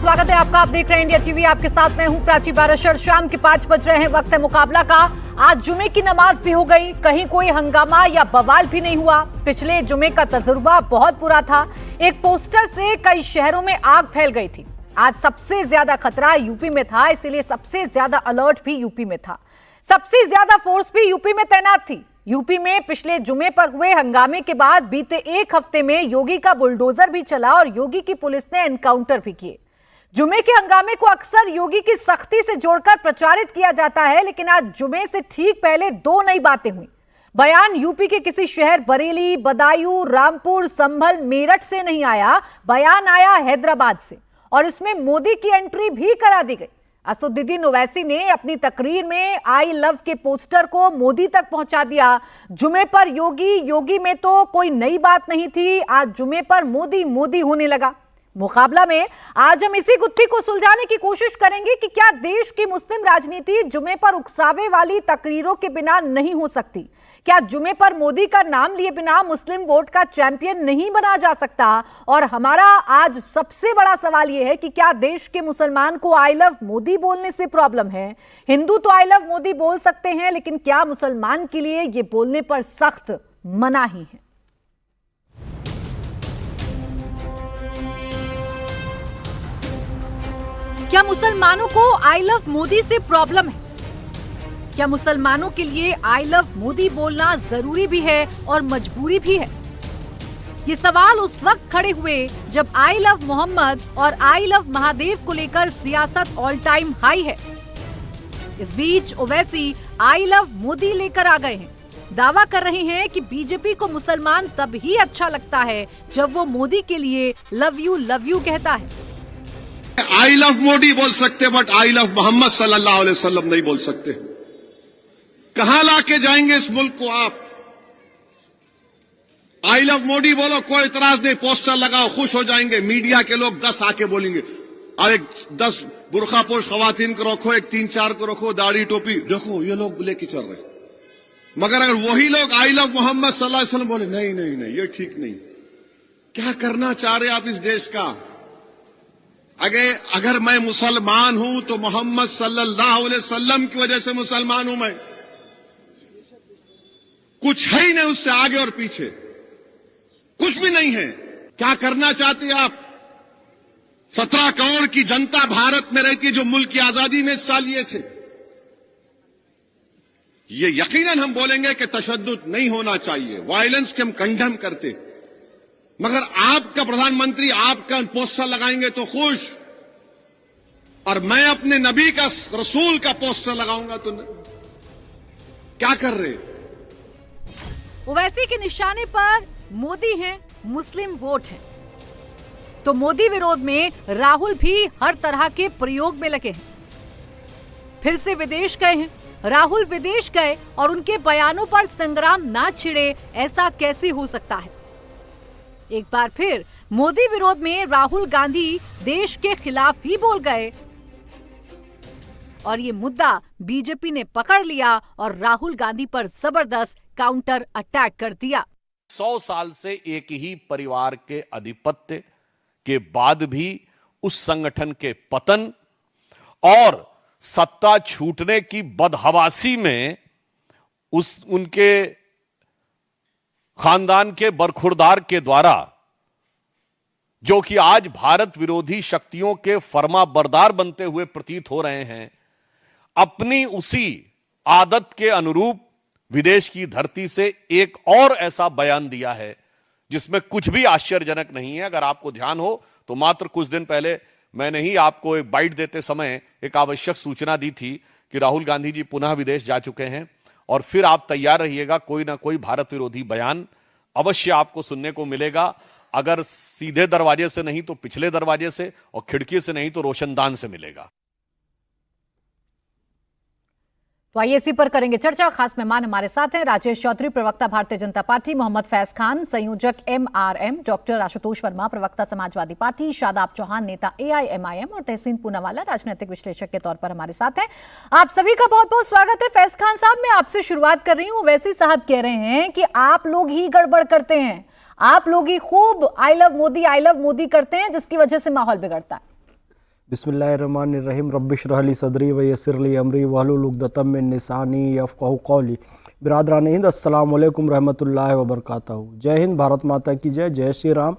स्वागत है आपका। आप देख रहे हैं इंडिया टीवी। आपके साथ मैं हूं प्राची बारशर। शाम के 5 बज रहे हैं, वक्त है मुकाबला का। आज जुमे की नमाज भी हो गई, कहीं कोई हंगामा या बवाल भी नहीं हुआ। पिछले जुमे का तजुर्बा बहुत बुरा था। एक पोस्टर से कई शहरों में आग फैल गई थी। आज सबसे ज्यादा खतरा यूपी में था, इसीलिए सबसे ज्यादा अलर्ट भी यूपी में था। सबसे ज्यादा फोर्स भी यूपी में तैनात थी। यूपी में पिछले जुमे पर हुए हंगामे के बाद बीते एक हफ्ते में योगी का बुलडोजर भी चला और योगी की पुलिस ने एनकाउंटर भी किए। जुमे के हंगामे को अक्सर योगी की सख्ती से जोड़कर प्रचारित किया जाता है, लेकिन आज जुमे से ठीक पहले दो नई बातें हुई। बयान यूपी के किसी शहर बरेली, बदायूं, रामपुर, संभल, मेरठ से नहीं आया, बयान आया हैदराबाद से, और इसमें मोदी की एंट्री भी करा दी गई। असदुद्दीन ओवैसी ने अपनी तकरीर में आई लव के पोस्टर को मोदी तक पहुंचा दिया। जुमे पर योगी, योगी में तो कोई नई बात नहीं थी। आज जुमे पर मोदी मोदी होने लगा। मुकाबला में आज हम इसी गुत्थी को सुलझाने की कोशिश करेंगे कि क्या देश की मुस्लिम राजनीति जुमे पर उकसावे वाली तकरीरों के बिना नहीं हो सकती। क्या जुमे पर मोदी का नाम लिए बिना मुस्लिम वोट का चैंपियन नहीं बना जा सकता। और हमारा आज सबसे बड़ा सवाल यह है कि क्या देश के मुसलमान को आई लव मोदी बोलने से प्रॉब्लम है। हिंदू तो आई लव मोदी बोल सकते हैं, लेकिन क्या मुसलमान के लिए यह बोलने पर सख्त मनाही है। क्या मुसलमानों को आई लव मोदी से प्रॉब्लम है। क्या मुसलमानों के लिए आई लव मोदी बोलना जरूरी भी है और मजबूरी भी है। ये सवाल उस वक्त खड़े हुए जब आई लव मोहम्मद और आई लव महादेव को लेकर सियासत ऑल टाइम हाई है। इस बीच ओवैसी आई लव मोदी लेकर आ गए हैं। दावा कर रहे हैं कि बीजेपी को मुसलमान तब ही अच्छा लगता है जब वो मोदी के लिए लव यू कहता है। आई लव मोदी बोल सकते, बट आई लव मोहम्मद सल्लल्लाहु अलैहि वसल्लम नहीं बोल सकते। कहां लाके जाएंगे इस मुल्क को आप। आई लव मोदी बोलो, कोई इतराज नहीं, पोस्टर लगाओ, खुश हो जाएंगे। मीडिया के लोग 10 आके बोलेंगे, और एक 10 बुरखा पोश खवातीन को रखो, एक 3-4 को रखो, दाढ़ी टोपी, देखो ये लोग लेके चल रहे। मगर अगर वही लोग आई लव मोहम्मद सल्लल्लाहु अलैहि वसल्लम बोले, नहीं नहीं नहीं, ये ठीक नहीं। क्या करना चाह रहे आप इस देश का। अगर मैं मुसलमान हूं तो मोहम्मद सल्लल्लाहु अलैहि वसल्लम की वजह से मुसलमान हूं मैं। कुछ है ही नहीं उससे आगे और पीछे, कुछ भी नहीं है। क्या करना चाहते हैं आप। 17 करोड़ की जनता भारत में रहती है जो मुल्क की आजादी में हिस्सा लिए थे। ये यकीनन हम बोलेंगे कि तशद्दुद नहीं होना चाहिए, वायलेंस के हम कंडेम करते। मगर आपका प्रधानमंत्री आपका पोस्टर लगाएंगे तो खुश, और मैं अपने नबी का, रसूल का पोस्टर लगाऊंगा तो क्या कर रहे। ओवैसी के निशाने पर मोदी हैं, मुस्लिम वोट है, तो मोदी विरोध में राहुल भी हर तरह के प्रयोग में लगे हैं। फिर से विदेश गए हैं राहुल, विदेश गए और उनके बयानों पर संग्राम ना छिड़े, ऐसा कैसे हो सकता है। एक बार फिर मोदी विरोध में राहुल गांधी देश के खिलाफ ही बोल गए और ये मुद्दा बीजेपी ने पकड़ लिया और राहुल गांधी पर जबरदस्त काउंटर अटैक कर दिया। 100 साल से एक ही परिवार के आधिपत्य के बाद भी उस संगठन के पतन और सत्ता छूटने की बदहवासी में उनके खानदान के बरखुरदार के द्वारा, जो कि आज भारत विरोधी शक्तियों के फर्माबरदार बनते हुए प्रतीत हो रहे हैं, अपनी उसी आदत के अनुरूप विदेश की धरती से एक और ऐसा बयान दिया है जिसमें कुछ भी आश्चर्यजनक नहीं है। अगर आपको ध्यान हो तो मात्र कुछ दिन पहले मैंने ही आपको एक बाइट देते समय एक आवश्यक सूचना दी थी कि राहुल गांधी जी पुनः विदेश जा चुके हैं, और फिर आप तैयार रहिएगा, कोई ना कोई भारत विरोधी बयान अवश्य आपको सुनने को मिलेगा। अगर सीधे दरवाजे से नहीं तो पिछले दरवाजे से, और खिड़की से नहीं तो रोशनदान से मिलेगा। तो आइए इसी पर करेंगे चर्चा। खास मेहमान हमारे साथ हैं राजेश चौधरी, प्रवक्ता भारतीय जनता पार्टी, मोहम्मद फैज खान, संयोजक MRM, डॉक्टर आशुतोष वर्मा, प्रवक्ता समाजवादी पार्टी, शादाब चौहान, नेता AIMIM, और तहसीन पूनावाला, राजनीतिक विश्लेषक के तौर पर हमारे साथ हैं। आप सभी का बहुत बहुत स्वागत है। फैज खान साहब, मैं आपसे शुरुआत कर रही हूं। वैसे साहब कह रहे हैं कि आप लोग ही गड़बड़ करते हैं, आप लोग ही खूब आई लव मोदी करते हैं, जिसकी वजह से माहौल बिगड़ता है। बिस्मिल्लाहिर्रहमानिर्रहीम रब्बिशरह ली सदरी व यस्सिर ली अमरी वहलुल उक़दतम मिन लिसानी यफ़क़हू क़ौली। बिरादरान हिंद, अस्सलाम वालेकुम रहमतुल्लाहि व बरकातहू। जय हिंद, भारत माता की जय, जय श्री राम।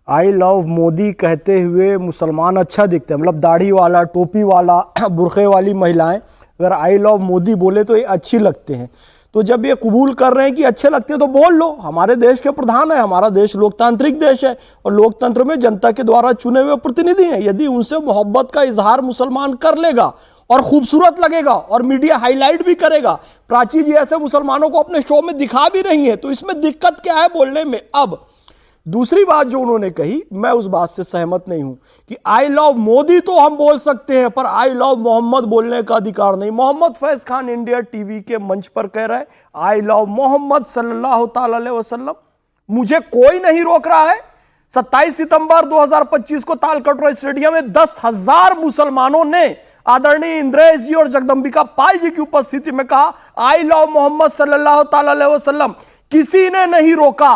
आई लव मोदी कहते हुए मुसलमान अच्छा दिखते हैं, मतलब दाढ़ी वाला, टोपी वाला, बुरखे वाली महिलाएं अगर आई लव मोदी बोले तो ये अच्छी लगते हैं। तो जब ये कबूल कर रहे हैं कि अच्छे लगते हैं तो बोल लो, हमारे देश के प्रधान है, हमारा देश लोकतांत्रिक देश है और लोकतंत्र में जनता के द्वारा चुने हुए प्रतिनिधि हैं। यदि उनसे मोहब्बत का इजहार मुसलमान कर लेगा और खूबसूरत लगेगा और मीडिया हाईलाइट भी करेगा, प्राची जी ऐसे मुसलमानों को अपने शो में दिखा भी रही है, तो इसमें दिक्कत क्या है बोलने में। अब दूसरी बात जो उन्होंने कही, मैं उस बात से सहमत नहीं हूं कि आई लव मोदी तो हम बोल सकते हैं पर आई लव मोहम्मद बोलने का अधिकार नहीं। मोहम्मद फैज खान इंडिया टीवी के मंच पर कह रहे हैं आई लव मोहम्मद सल्लल्लाहु ताला अलैहि वसल्लम, मुझे कोई नहीं रोक रहा है। 27 सितंबर 2025 को तालकटोरा स्टेडियम में 10,000 मुसलमानों ने आदरणीय इंद्रेश जी और जगदंबिका पाल जी की उपस्थिति में कहा आई लव मोहम्मद सल्लल्लाहु ताला अलैहि वसल्लम। किसी ने नहीं रोका,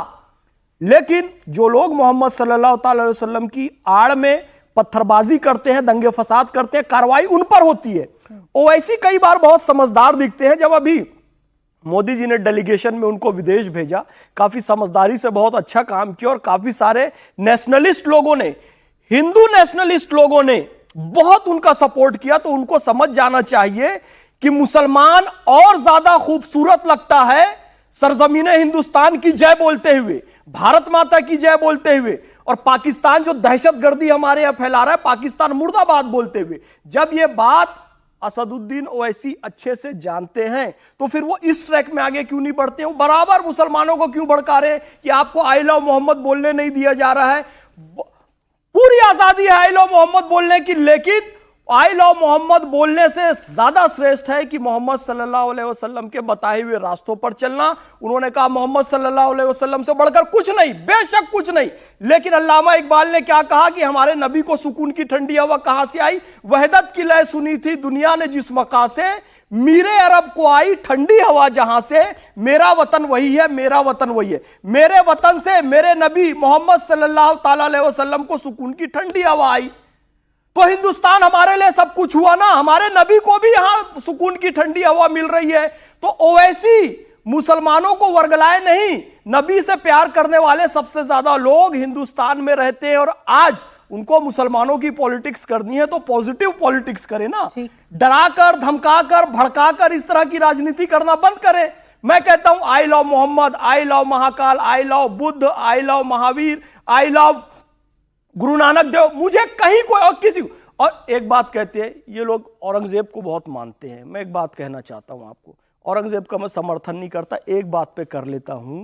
लेकिन जो लोग मोहम्मद सल्लल्लाहु अलैहि वसल्लम की आड़ में पत्थरबाजी करते हैं, दंगे फसाद करते हैं, कार्रवाई उन पर होती है। ओवैसी कई बार बहुत समझदार दिखते हैं। जब अभी मोदी जी ने डेलीगेशन में उनको विदेश भेजा, काफी समझदारी से बहुत अच्छा काम किया और काफी सारे नेशनलिस्ट लोगों ने, हिंदू नेशनलिस्ट लोगों ने बहुत उनका सपोर्ट किया। तो उनको समझ जाना चाहिए कि मुसलमान और ज्यादा खूबसूरत लगता है सरजमीने हिंदुस्तान की जय बोलते हुए, भारत माता की जय बोलते हुए, और पाकिस्तान जो दहशतगर्दी हमारे यहां फैला रहा है, पाकिस्तान मुर्दाबाद बोलते हुए। जब यह बात असदुद्दीन ओवैसी अच्छे से जानते हैं तो फिर वो इस ट्रैक में आगे क्यों नहीं बढ़ते हैं? वो बराबर मुसलमानों को क्यों भड़का रहे हैं कि आपको आई लव मोहम्मद बोलने नहीं दिया जा रहा है? पूरी आजादी है आई लव मोहम्मद बोलने की, लेकिन आई लव मोहम्मद बोलने से ज्यादा श्रेष्ठ है कि मोहम्मद सल्लल्लाहु अलैहि वसल्लम के बताए हुए रास्तों पर चलना। उन्होंने कहा मोहम्मद सल्लल्लाहु अलैहि वसल्लम से बढ़कर कुछ नहीं, बेशक कुछ नहीं, लेकिन अल्लामा इकबाल ने क्या कहा कि हमारे नबी को सुकून की ठंडी हवा कहां से आई? वहदत की लय सुनी थी दुनिया ने जिस मका से, मीरे अरब को आई ठंडी हवा जहां से, मेरा वतन वही है, मेरा वतन वही है। मेरे वतन से मेरे नबी मोहम्मद सल्लल्लाहु ताला अलैहि वसल्लम को सुकून की ठंडी हवा आई, तो हिंदुस्तान हमारे लिए सब कुछ हुआ ना। हमारे नबी को भी यहां सुकून की ठंडी हवा मिल रही है। तो ओवैसी मुसलमानों को वर्गलाए नहीं, नबी से प्यार करने वाले सबसे ज्यादा लोग हिंदुस्तान में रहते हैं और आज उनको मुसलमानों की पॉलिटिक्स करनी है तो पॉजिटिव पॉलिटिक्स करें ना, डराकर, धमकाकर, भड़काकर इस तरह की राजनीति करना बंद करें। मैं कहता हूं I love Mohammad, I love Mahakal, I love Buddha, I love Mahavir, I love Guru Nanak देव, मुझे कहीं कोई और किसी को। और एक बात कहते हैं ये लोग औरंगजेब को बहुत मानते हैं। मैं एक बात कहना चाहता हूं आपको, औरंगजेब का मैं समर्थन नहीं करता, एक बात पे कर लेता हूं।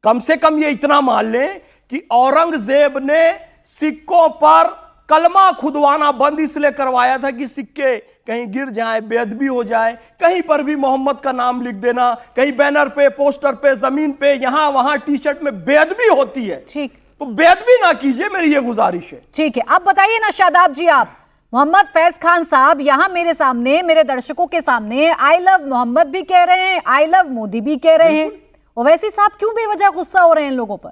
कम से कम ये इतना मान लें कि औरंगजेब ने सिक्कों पर कलमा खुदवाना बंद इसलिए करवाया था कि सिक्के कहीं गिर जाए, बेअदबी हो जाए, कहीं पर भी मोहम्मद का नाम लिख देना, कहीं बैनर पे, पोस्टर पे, जमीन पे, यहां वहां टी शर्ट में बेअदबी होती है। ठीक, तो बेअदबी ना कीजिए, मेरी ये गुजारिश है। ठीक है, अब बताइए ना शादाब जी, आप मोहम्मद फैज खान साहब यहां मेरे सामने, मेरे दर्शकों के सामने आई लव मोहम्मद भी कह रहे हैं, आई लव मोदी भी कह रहे हैं, ओवैसी साहब क्यों बेवजह गुस्सा हो रहे हैं इन लोगों पर?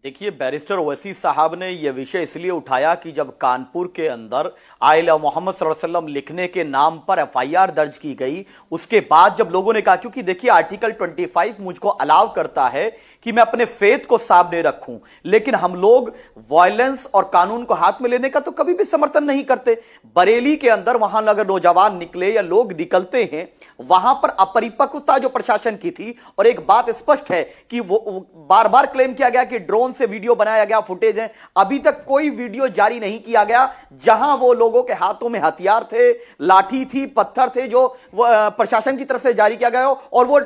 देखिए, बैरिस्टर ओवैसी साहब ने यह विषय इसलिए उठाया कि जब कानपुर के अंदर आई लव मोहम्मद सल्लल्लाहु अलैहि वसल्लम लिखने के नाम पर एफआईआर दर्ज की गई, उसके बाद जब लोगों ने कहा, क्योंकि देखिए आर्टिकल 25 मुझको अलाउ करता है कि मैं अपने फेथ को सामने रखूं, लेकिन हम लोग वायलेंस और कानून को हाथ में लेने का तो कभी भी समर्थन नहीं करते। बरेली के अंदर वहां अगर नौजवान निकले या लोग निकलते हैं, वहां पर अपरिपक्वता जो प्रशासन की थी, और एक बात स्पष्ट है कि वो बार बार क्लेम किया गया कि ड्रोन से वीडियो बनाया गया, फुटेज है, अभी तक कोई वीडियो जारी नहीं किया गया जहां वो लोगों के हाथों में हथियार थे, लाठी थी, पत्थर थे, जो प्रशासन की तरफ से जारी किया गया हो, और वो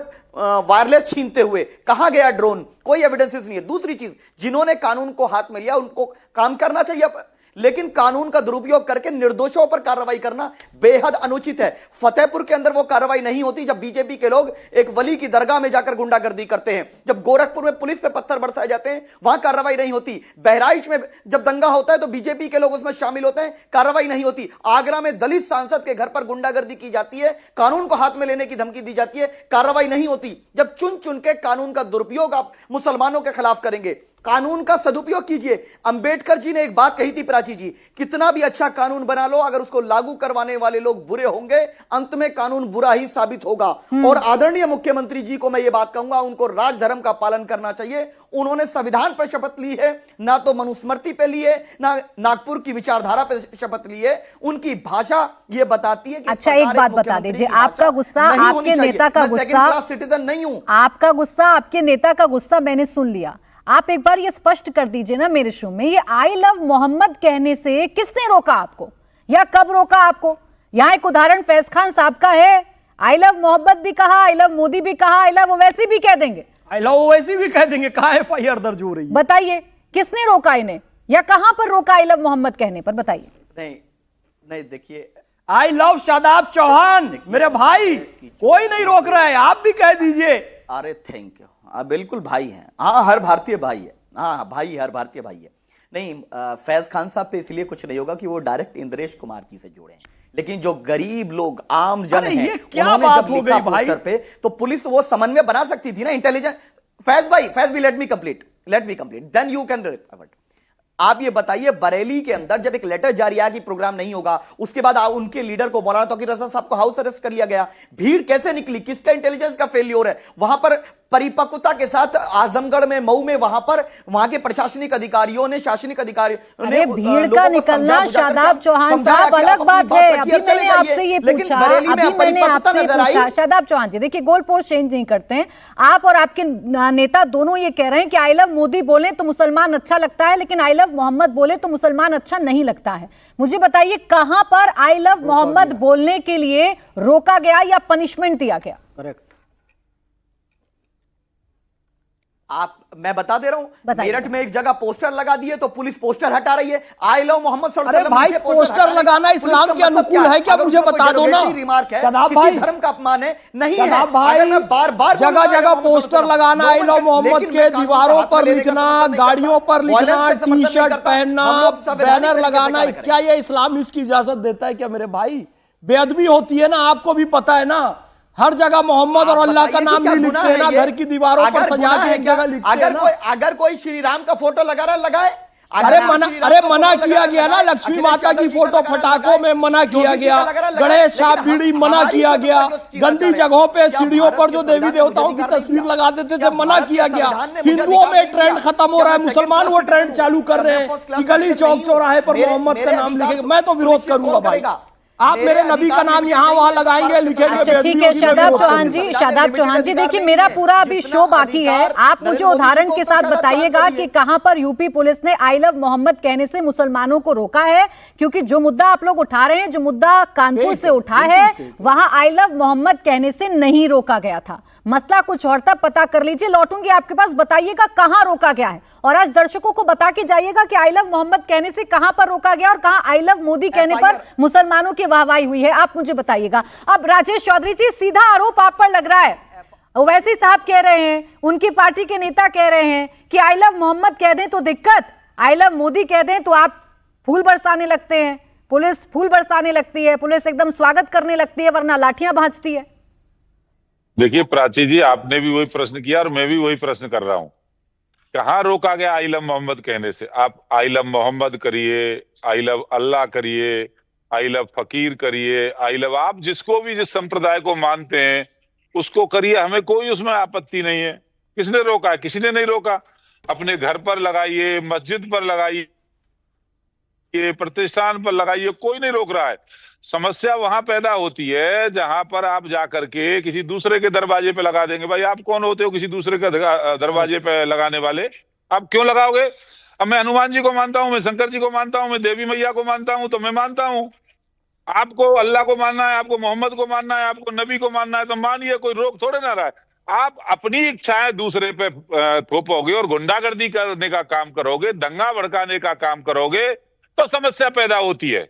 वायरलेस छीनते हुए कहां गया ड्रोन? कोई एविडेंसेस नहीं है। दूसरी चीज, जिन्होंने कानून को हाथ में लिया उनको काम करना चाहिए, लेकिन कानून का दुरुपयोग करके निर्दोषों पर कार्रवाई करना बेहद अनुचित है। फतेहपुर के अंदर वो कार्रवाई नहीं होती जब बीजेपी के लोग एक वली की दरगाह में जाकर गुंडागर्दी करते हैं, जब गोरखपुर में पुलिस पे पत्थर बरसाए जाते हैं वहां कार्रवाई नहीं होती, बहराइच में जब दंगा होता है तो बीजेपी के लोग उसमें शामिल होते हैं, कार्रवाई नहीं होती, आगरा में दलित सांसद के घर पर गुंडागर्दी की जाती है, कानून को हाथ में लेने की धमकी दी जाती है, कार्रवाई नहीं होती। जब चुन चुन के कानून का दुरुपयोग आप मुसलमानों के खिलाफ करेंगे, कानून का सदुपयोग कीजिए। अंबेडकर जी ने एक बात कही थी प्राची जी, कितना भी अच्छा कानून बना लो, अगर उसको लागू करवाने वाले लोग बुरे होंगे, अंत में कानून बुरा ही साबित होगा। और आदरणीय मुख्यमंत्री जी को मैं ये बात कहूंगा, उनको राजधर्म का पालन करना चाहिए। उन्होंने संविधान पर शपथ ली है, ना तो मनुस्मृति पे ली है, ना नागपुर की विचारधारा पे शपथ ली है। उनकी भाषा ये बताती है कि अच्छा, एक बात बता दीजिए, आपका गुस्सा, आपके नेता का गुस्सा, सिटीजन नहीं हूं। आपका गुस्सा, आपके नेता का गुस्सा मैंने सुन लिया। आप एक बार ये स्पष्ट कर दीजिए ना मेरे शो में, ये आई लव मोहम्मद कहने से किसने रोका आपको, या कब रोका आपको? यहाँ एक उदाहरण फैज खान साहब का है, आई लव मोहम्मद भी कहा, आई लव मोदी भी कहा, आई लव ओवैसी भी कह देंगे, आई लव ओवैसी भी कह देंगे। कहाँ FIR दर्ज हो रही है? बताइए किसने रोका इन्हें, या कहां पर रोका आई लव मोहम्मद कहने पर? बताइए। नहीं देखिए, आई लव शादाब चौहान मेरे भाई, कोई नहीं रोक रहा है, आप भी कह दीजिए। अरे थैंक यू, बिल्कुल भाई हैं, हाँ हर भारतीय भाई है, हाँ भाई हर भारतीय भाई है। नहीं, फैज खान साहब पे इसलिए कुछ नहीं होगा कि वो डायरेक्ट इंद्रेश कुमार जी से जुड़े हैं, लेकिन जो गरीब लोग आम जन हैं, ये क्या बात हो गई भाई? पे तो पुलिस वो समन्वय बना सकती थी ना, इंटेलिजेंस। फैज भी let me complete then you can recover. आप ये बताइए, बरेली के अंदर जब एक लेटर जारी आया कि प्रोग्राम नहीं होगा, उसके बाद उनके लीडर को मौलाना तौकीर रजा साहब को हाउस अरेस्ट कर लिया गया। भीड़ कैसे निकली? किसका इंटेलिजेंस का फेल्योर है? वहां पर परिपक्वता के साथ आजमगढ़ में, मऊ में, वहां के प्रशासनिक अधिकारियों ने, शासनिक अधिकारियों ने भीड़ का निकलना, शादाब चौहान साहब, अलग बात है। अभी मैंने आपसे ये पूछा, शादाब चौहान जी देखिए, गोल पोस्ट चेंज नहीं करते हैं आप, और आपके नेता दोनों ये कह रहे हैं कि आई लव मोदी बोले तो मुसलमान अच्छा लगता है, लेकिन आई लव मोहम्मद बोले तो मुसलमान अच्छा नहीं लगता है। मुझे बताइए, कहां पर आई लव मोहम्मद बोलने के लिए रोका गया या पनिशमेंट दिया गया? करेक्ट। मैं बता दे रहा हूं, मेरठ में एक जगह पोस्टर लगा दिए तो पुलिस पोस्टर हटा रही है। आई लव मोहम्मद सल्लल्लाहु अलैहि वसल्लम। अरे भाई, पोस्टर लगाना इस्लाम के अनुकूल है क्या? मुझे बता दो ना। रिमार्क है, भाई, धर्म का अपमान है नहीं है। भाई, मैं बार-बार जगह जगह पोस्टर लगाना, आई लव मोहम्मद के दीवारों पर लिखना, गाड़ियों पर लिखना, टी-शर्ट पहनना, बैनर लगाना, क्या ये इस्लाम इसकी इजाजत देता है क्या मेरे भाई? बेअदबी होती है ना, आपको भी पता है ना। हर जगह मोहम्मद और अल्लाह का नाम भी लिखते हैं ना, घर की दीवारों पर सजा के एक जगह लिखते हैं ना। अगर कोई श्री राम का फोटो लगा रहा लगाए। अरे मना किया गया ना, लक्ष्मी माता की फोटो फटाकों में मना किया गया, गणेश साहब बीड़ी मना किया गया, गंदी जगहों पे सीढ़ियों पर जो देवी देवताओं की तस्वीर लगा देते थे मना किया गया। हिंदुओं में ट्रेंड खत्म हो रहा है, मुसलमान वो ट्रेंड चालू कर रहे हैं कि गली चौक चौराहे पर मोहम्मद का नाम लिखेगा। मैं तो विरोध करूंगा भाई, आप मेरे नबी का नाम यहाँ वहाँ लगाएंगे, लिखेंगे। अच्छा ठीक है शादाब चौहान जी देखिए, मेरा पूरा अभी शो बाकी है। आप मुझे उदाहरण के साथ बताइएगा कि कहां पर यूपी पुलिस ने आई लव मोहम्मद कहने से मुसलमानों को रोका है, क्योंकि जो मुद्दा आप लोग उठा रहे हैं, जो मुद्दा कानपुर से उठा है, वहां आई लव मोहम्मद कहने से नहीं रोका गया था। मसला कुछ और था, पता कर लीजिए। लौटूंगी आपके पास, बताइएगा कहां रोका गया है, और आज दर्शकों को बता के जाइएगा कि आई लव मोहम्मद कहने से कहां पर रोका गया और कहां आई लव मोदी कहने पर मुसलमानों की वाहवाही हुई है। आप मुझे बताइएगा। अब राजेश चौधरी जी, सीधा आरोप आप पर लग रहा है, ओवैसी साहब कह रहे हैं, उनकी पार्टी के नेता कह रहे हैं कि आई लव मोहम्मद कह दें तो दिक्कत, आई लव मोदी कह दें तो आप फूल बरसाने लगते हैं, पुलिस फूल बरसाने लगती है, पुलिस एकदम स्वागत करने लगती है, वरना लाठियां भांजती है। देखिए प्राची जी, आपने भी वही प्रश्न किया और मैं भी वही प्रश्न कर रहा हूं, कहां रोका गया आई लव मोहम्मद कहने से? आप आई लव मोहम्मद करिए, आई लव अल्लाह करिए, आई लव फकीर करिए, आई लव आप जिसको भी, जिस संप्रदाय को मानते हैं उसको करिए, हमें कोई उसमें आपत्ति नहीं है। किसने रोका है? किसी ने नहीं रोका। अपने घर पर लगाइए, मस्जिद पर लगाइए, प्रतिष्ठान पर लगाइए, कोई नहीं रोक रहा है। समस्या वहां पैदा होती है जहां पर आप जाकर के किसी दूसरे के दरवाजे पे लगा देंगे। भाई आप कौन होते हो किसी दूसरे के दरवाजे पे लगाने वाले? आप क्यों लगाओगे? अब मैं हनुमान जी को मानता हूं, मैं शंकर जी को मानता हूं, मैं देवी मैया को मानता हूं, तो मैं मानता हूं। आपको अल्लाह को मानना है, आपको मोहम्मद को मानना है, आपको नबी को मानना है, तो मानिए, कोई रोक थोड़े ना रहा है। आप अपनी इच्छाएं दूसरे पे थोपोगे और गुंडागर्दी करने का काम करोगे, दंगा भड़काने का काम करोगे, तो समस्या पैदा होती है।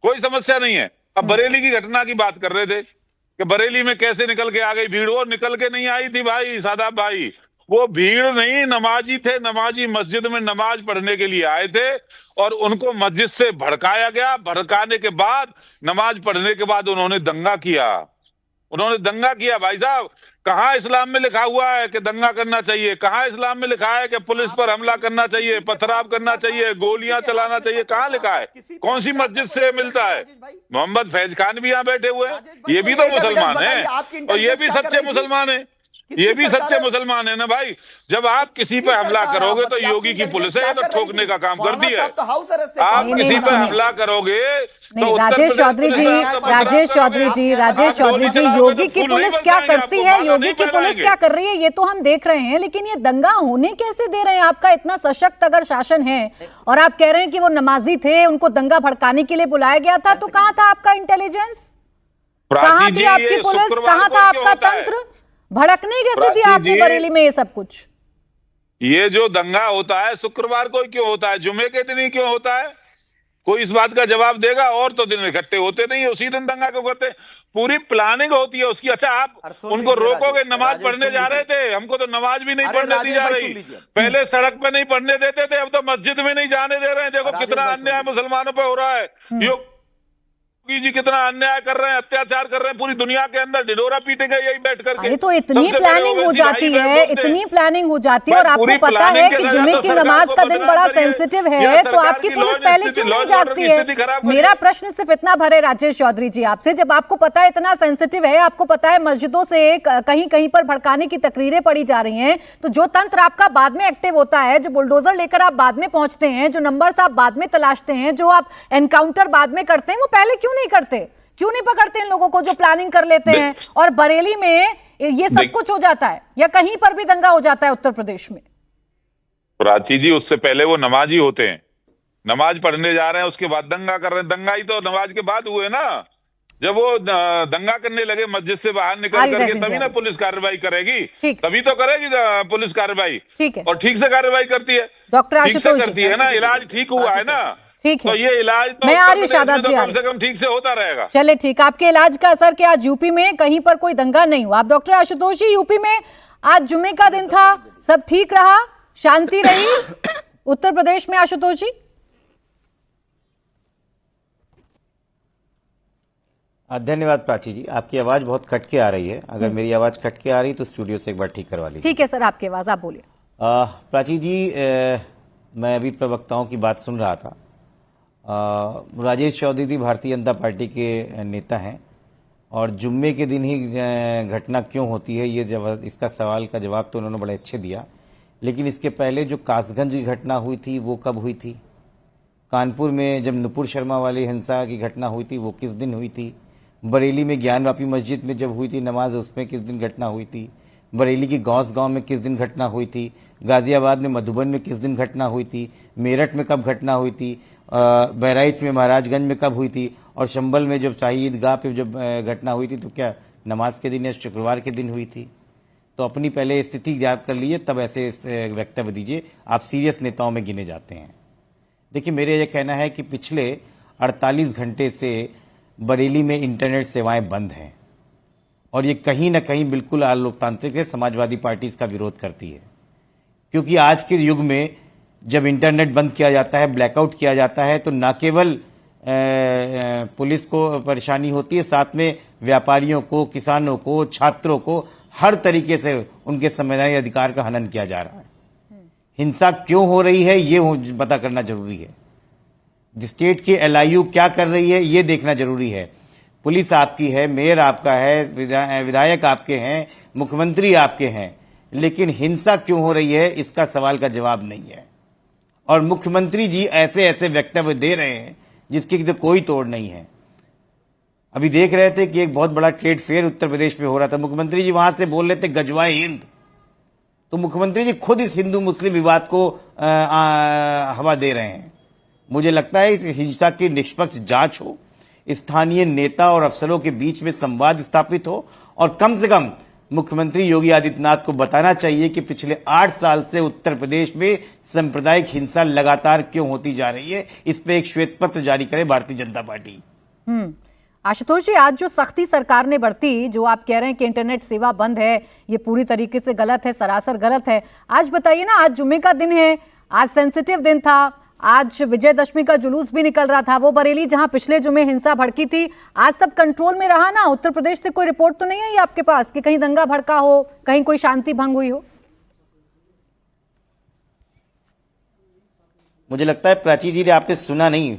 कोई समस्या नहीं है। अब बरेली की घटना की बात कर रहे थे कि बरेली में कैसे निकल के आ गई भीड़। वो निकल के नहीं आई थी भाई, सादाब भाई, वो भीड़ नहीं, नमाजी थे, नमाजी मस्जिद में नमाज पढ़ने के लिए आए थे और उनको मस्जिद से भड़काया गया। भड़काने के बाद, नमाज पढ़ने के बाद उन्होंने दंगा किया, उन्होंने दंगा किया। भाई साहब, कहाँ इस्लाम में लिखा हुआ है कि दंगा करना चाहिए? कहाँ इस्लाम में लिखा है कि पुलिस पर हमला करना चाहिए, पथराव करना चाहिए, गोलियां चलाना चाहिए? कहाँ लिखा है? कौन सी मस्जिद से मिलता है? मोहम्मद फैज खान भी यहाँ बैठे हुए हैं, ये भी तो मुसलमान है, और ये भी सच्चे मुसलमान है, ये भी सच्चे मुसलमान है ना भाई। जब आप किसी पे हमला करोगे तो योगी की पुलिस है तो ठोकने का काम करती है। आप किसी पे हमला करोगे तो राजेश चौधरी जी, राजेश चौधरी जी, योगी की पुलिस क्या करती है, योगी की पुलिस क्या कर रही है, ये तो हम देख रहे हैं, लेकिन ये दंगा होने कैसे दे रहे हैं? आपका इतना सशक्त अगर शासन है और आप कह रहे हैं कि वो नमाजी थे, उनको दंगा भड़काने के लिए बुलाया गया था, तो कहाँ था आपका इंटेलिजेंस, कहाँ थी आपकी पुलिस, कहाँ था आपका तंत्र? भड़कने कैसे दिया आपने बरेली में ये सब कुछ? ये जो दंगा होता है शुक्रवार को क्यों होता है, जुमे के दिन ही क्यों होता है? कोई इस बात का जवाब देगा? और तो दिन इकट्ठे होते नहीं, उसी दिन दंगा क्यों करते? पूरी प्लानिंग होती है उसकी। अच्छा, आप उनको रोकोगे, नमाज पढ़ने जा रहे थे, हमको तो नमाज भी नहीं पढ़ने दी जा रही। पहले सड़क पे नहीं पढ़ने देते थे, अब तो मस्जिद में नहीं जाने दे रहे हैं। देखो कितना अन्याय मुसलमानों पे हो रहा है। योगी जी कितना अन्याय कर रहे हैं, अत्याचार कर रहे हैं, पूरी दुनिया के अंदर ढिढोरा पीटेंगे यही बैठ करके। अरे तो इतनी प्लानिंग हो जाती है, इतनी प्लानिंग हो जाती है, और आपको पता है कि जुमे की नमाज का दिन बड़ा सेंसिटिव है, तो आपकी पुलिस पहले क्यों नहीं जागती है? मेरा प्रश्न सिर्फ इतना भरे राजेश चौधरी जी आपसे, जब आपको पता है इतना सेंसिटिव है, आपको पता है मस्जिदों से कहीं कहीं पर भड़काने की तकरीरें पड़ी जा रही हैं, तो जो तंत्र आपका बाद में एक्टिव होता है, जो बुलडोजर लेकर आप बाद में पहुंचते हैं, जो नंबर्स आप बाद में तलाशते हैं, जो आप एनकाउंटर बाद में करते हैं, वो पहले क्यों नहीं करते? क्यों नहीं पकड़ते इन लोगों को जो प्लानिंग कर लेते हैं? और बरेली में ये सब कुछ हो जाता है, या कहीं पर भी दंगा हो जाता है उत्तर प्रदेश में? प्राची जी, उससे पहले वो नमाजी होते हैं, नमाज पढ़ने जा रहे हैं, उसके बाद दंगा कर रहे हैं। दंगा ही तो नमाज के बाद हुए ना। जब वो दंगा करने लगे मस्जिद से बाहर निकल करके, तभी ना पुलिस कार्रवाई करेगी, तभी तो करेगी पुलिस कार्रवाई, और ठीक से कार्रवाई करती है, डॉक्टर आशुतोष करती है ना। इलाज ठीक हुआ है ना, ठीक है, तो ये इलाज तो मैं आ रही शादाब जी, कम से कम ठीक से होता रहेगा। चले ठीक, आपके इलाज का असर क्या आज यूपी में कहीं पर कोई दंगा नहीं हुआ? आप डॉक्टर आशुतोष जी, यूपी में आज जुमे का दिन था, सब ठीक रहा, शांति रही उत्तर प्रदेश में? आशुतोष जी, धन्यवाद प्राची जी, आपकी आवाज बहुत कटके आ रही है। अगर मेरी आवाज कटके आ रही तो स्टूडियो से एक बार ठीक करवा लीजिए। ठीक है सर, आपकी आवाज आप बोलिए। प्राची जी, मैं अभी प्रवक्ताओं की बात सुन रहा था। राजेश चौधरी जी भारतीय जनता पार्टी के नेता हैं, और जुम्मे के दिन ही घटना क्यों होती है, ये इसका सवाल का जवाब तो उन्होंने बड़े अच्छे दिया। लेकिन इसके पहले जो कासगंज की घटना हुई थी वो कब हुई थी? कानपुर में जब नुपुर शर्मा वाली हिंसा की घटना हुई थी वो किस दिन हुई थी? बरेली में ज्ञानवापी मस्जिद में जब हुई थी नमाज, उसमें किस दिन घटना हुई थी? बरेली की गौस गांव में किस दिन घटना हुई थी? गाजियाबाद में, मधुबन में किस दिन घटना हुई थी? मेरठ में कब घटना हुई थी? बहराइच में, महाराजगंज में कब हुई थी? और शंबल में जब शाही ईदगाह पे जब घटना हुई थी तो क्या नमाज के दिन या शुक्रवार के दिन हुई थी? तो अपनी पहले स्थिति याद कर लीजिए, तब ऐसे वक्तव्य दीजिए। आप सीरियस नेताओं में गिने जाते हैं। देखिए, मेरे यह कहना है कि पिछले 48 घंटे से बरेली में इंटरनेट सेवाएं बंद हैं, और ये कहीं ना कहीं बिल्कुल लोकतांत्रिक है, समाजवादी पार्टी इसका विरोध करती है। क्योंकि आज के युग में जब इंटरनेट बंद किया जाता है, ब्लैकआउट किया जाता है, तो न केवल पुलिस को परेशानी होती है, साथ में व्यापारियों को, किसानों को, छात्रों को हर तरीके से उनके संवैधानिक अधिकार का हनन किया जा रहा है। हिंसा क्यों हो रही है ये पता करना जरूरी है। स्टेट की एलआईयू क्या कर रही है ये देखना जरूरी है। पुलिस आपकी है, मेयर आपका है, विधायक आपके हैं, मुख्यमंत्री आपके हैं, लेकिन हिंसा क्यों हो रही है इसका सवाल का जवाब नहीं है। और मुख्यमंत्री जी ऐसे ऐसे वक्तव्य दे रहे हैं जिसकी तो कोई तोड़ नहीं है। अभी देख रहे थे कि एक बहुत बड़ा ट्रेड फेयर उत्तर प्रदेश में हो रहा था, मुख्यमंत्री जी वहां से बोल रहे थे गजवाए हिंद। तो मुख्यमंत्री जी खुद इस हिंदू मुस्लिम विवाद को हवा दे रहे हैं। मुझे लगता है इस हिंसा की निष्पक्ष जांच हो, स्थानीय नेता और अफसरों के बीच में संवाद स्थापित हो, और कम से कम मुख्यमंत्री योगी आदित्यनाथ को बताना चाहिए कि पिछले 8 साल से उत्तर प्रदेश में सांप्रदायिक हिंसा लगातार क्यों होती जा रही है। इस पे एक श्वेत पत्र जारी करे भारतीय जनता पार्टी। आशुतोष जी, आज जो सख्ती सरकार ने बरती, जो आप कह रहे हैं कि इंटरनेट सेवा बंद है, ये पूरी तरीके से गलत है, सरासर गलत है। आज बताइए ना, आज जुमे का दिन है, आज सेंसिटिव दिन था, आज विजयदशमी का जुलूस भी निकल रहा था, वो बरेली जहां पिछले जुमे हिंसा भड़की थी, आज सब कंट्रोल में रहा ना? उत्तर प्रदेश से कोई रिपोर्ट तो नहीं है आपके पास कि कहीं दंगा भड़का हो, कहीं कोई शांति भंग हुई हो? मुझे लगता है प्राची जी ने आपने सुना नहीं,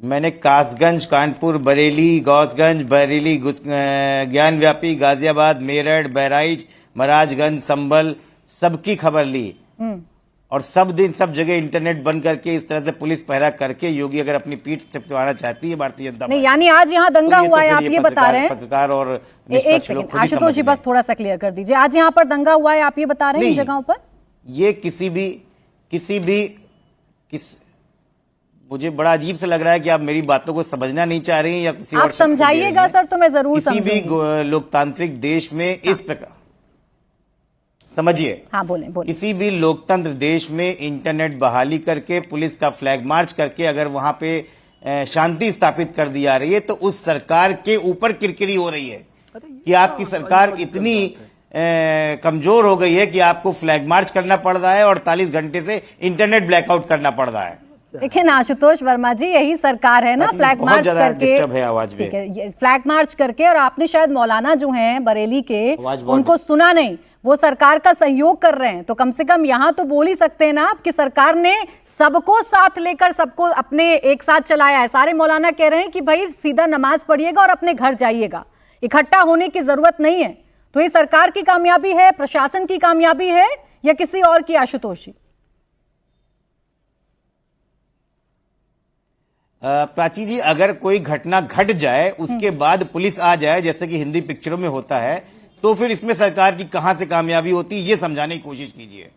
मैंने कासगंज, कानपुर, बरेली, गौसगंज, बरेली, ज्ञानव्यापी, गाजियाबाद, मेरठ, बहराइच, महाराजगंज, संभल सबकी खबर ली। और सब दिन सब जगह इंटरनेट बंद करके इस तरह से पुलिस पहरा करके योगी अगर अपनी पीठ चिपकवाना चाहती है भारतीय जनता नहीं, यानी आज यहाँ दंगा तो हुआ है, तो आप ये बता रहे हैं? पत्रकार और एक सेकंड आशुतोष जी, बस थोड़ा सा क्लियर कर दीजिए, आज यहाँ पर दंगा हुआ है, आप ये बता रहे हैं इन जगहों पर? ये मुझे बड़ा अजीब से लग रहा है कि आप मेरी बातों को समझना नहीं चाह रही हैं या किसी आप समझाइएगा सर, तो मैं जरूर किसी भी लोकतांत्रिक देश में इस प्रकार समझिए। हाँ, बोलें। किसी भी लोकतंत्र देश में इंटरनेट बहाली करके, पुलिस का फ्लैग मार्च करके अगर वहां पे शांति स्थापित कर दी जा रही है तो उस सरकार के ऊपर किरकिरी हो रही है कि आपकी सरकार इतनी कमजोर हो गई है कि आपको फ्लैग मार्च करना पड़ रहा है और 48 घंटे से इंटरनेट ब्लैकआउट करना पड़ रहा है। देखिए ना आशुतोष वर्मा जी, यही सरकार है ना, फ्लैग मार्च करके, ठीक है, फ्लैग मार्च करके, और आपने शायद मौलाना जो हैं बरेली के, उनको सुना नहीं, वो सरकार का सहयोग कर रहे हैं, तो कम से कम यहाँ तो बोल ही सकते हैं ना आप कि सरकार ने सबको साथ लेकर सबको अपने एक साथ चलाया है। सारे मौलाना कह रहे हैं कि भाई सीधा नमाज पढ़िएगा और अपने घर जाइएगा, इकट्ठा होने की जरूरत नहीं है। तो ये सरकार की कामयाबी है, प्रशासन की कामयाबी है, या किसी और की? आशुतोष जी, प्राची जी, अगर कोई घटना घट जाए उसके बाद पुलिस आ जाए, जैसे कि हिंदी पिक्चरों में होता है, तो फिर इसमें सरकार की कहां से कामयाबी होती है, ये समझाने की कोशिश कीजिए।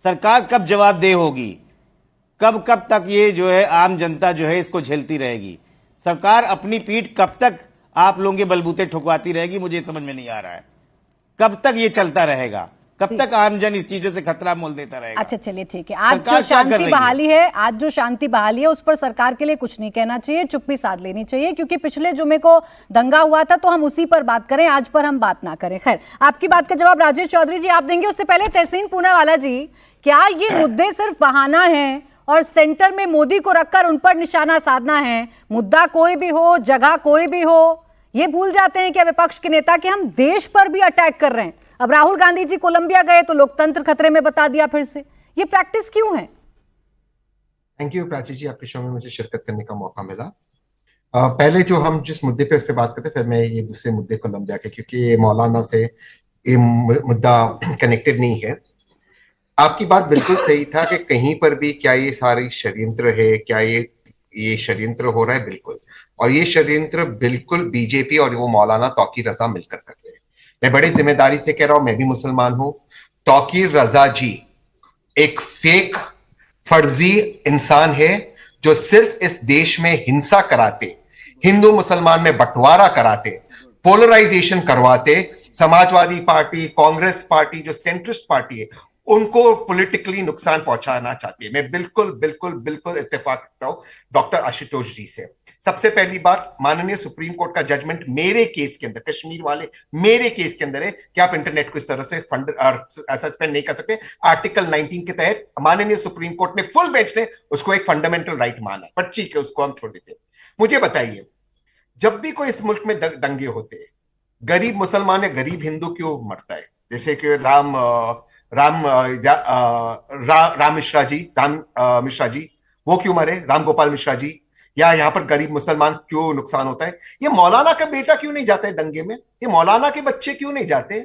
सरकार कब जवाबदेह होगी? कब तक ये जो है आम जनता जो है इसको झेलती रहेगी? सरकार अपनी पीठ कब तक आप लोगों के बलबूते ठुकवाती रहेगी? मुझे समझ में नहीं आ रहा है, कब तक ये चलता रहेगा? कब तक आमजन इस चीजों से खतरा मोल देता रहेगा? अच्छा चलिए ठीक है, आज जो शांति बहाली है, उस पर सरकार के लिए कुछ नहीं कहना चाहिए, चुप्पी साध लेनी चाहिए, क्योंकि पिछले जुमे को दंगा हुआ था तो हम उसी पर बात करें, आज पर हम बात ना करें। खैर, आपकी बात का जवाब राजेश चौधरी जी आप देंगे, उससे पहले तहसीन पूनावाला जी, क्या ये मुद्दे सिर्फ बहाना है और सेंटर में मोदी को रखकर उन पर निशाना साधना है? मुद्दा कोई भी हो, जगह कोई भी हो, ये भूल जाते हैं क्या विपक्ष के नेता कि हम देश पर भी अटैक कर रहे हैं? अब राहुल गांधी जी कोलंबिया गए तो लोकतंत्र खतरे में बता दिया फिर से, ये प्रैक्टिस क्यों है? थैंक यू प्राची जी, आपके शो में मुझे शिरकत करने का मौका मिला। पहले जो हम जिस मुद्दे पे उस पर बात करते, फिर मैं ये दूसरे मुद्दे कोलंबिया के, क्योंकि ये मौलाना से ये मुद्दा कनेक्टेड नहीं है। आपकी बात बिल्कुल सही था कि कहीं पर भी क्या ये सारी षड्यंत्र है, क्या ये षड्यंत्र हो रहा है? बिल्कुल, और ये षड्यंत्र बिल्कुल बीजेपी और वो मौलाना तौकीर रजा मिलकर कर रहे हैं। मैं बड़ी जिम्मेदारी से कह रहा हूं, मैं भी मुसलमान हूं। तौकीर रजा जी एक फेक फर्जी इंसान है जो सिर्फ इस देश में हिंसा कराते, हिंदू मुसलमान में बंटवारा कराते, पोलराइजेशन करवाते, समाजवादी पार्टी, कांग्रेस पार्टी जो सेंट्रिस्ट पार्टी है, उनको पॉलिटिकली नुकसान पहुंचाना चाहती है। मैं बिल्कुल बिल्कुल बिल्कुल इत्तेफाक करता हूं डॉक्टर आशुतोष जी से। सबसे पहली बात, माननीय सुप्रीम कोर्ट का जजमेंट मेरे केस के अंदर, कश्मीर वाले मेरे केस के अंदर है कि आप इंटरनेट को इस तरह से फंड सस्पेंड नहीं कर सकते। आर्टिकल 19 के तहत माननीय सुप्रीम कोर्ट ने, फुल बेंच ने उसको एक फंडामेंटल राइट माना, पर ठीक है, उसको हम छोड़ देते हैं। मुझे बताइए, जब भी कोई इस मुल्क में दंगे होते हैं, गरीब मुसलमान या गरीब हिंदू क्यों मरता है? जैसे कि राम मिश्रा जी वो क्यों मरे, राम गोपाल मिश्रा जी, या यहां पर गरीब मुसलमान क्यों नुकसान होता है? ये मौलाना का बेटा क्यों नहीं जाता है दंगे में? ये मौलाना के बच्चे क्यों नहीं जाते?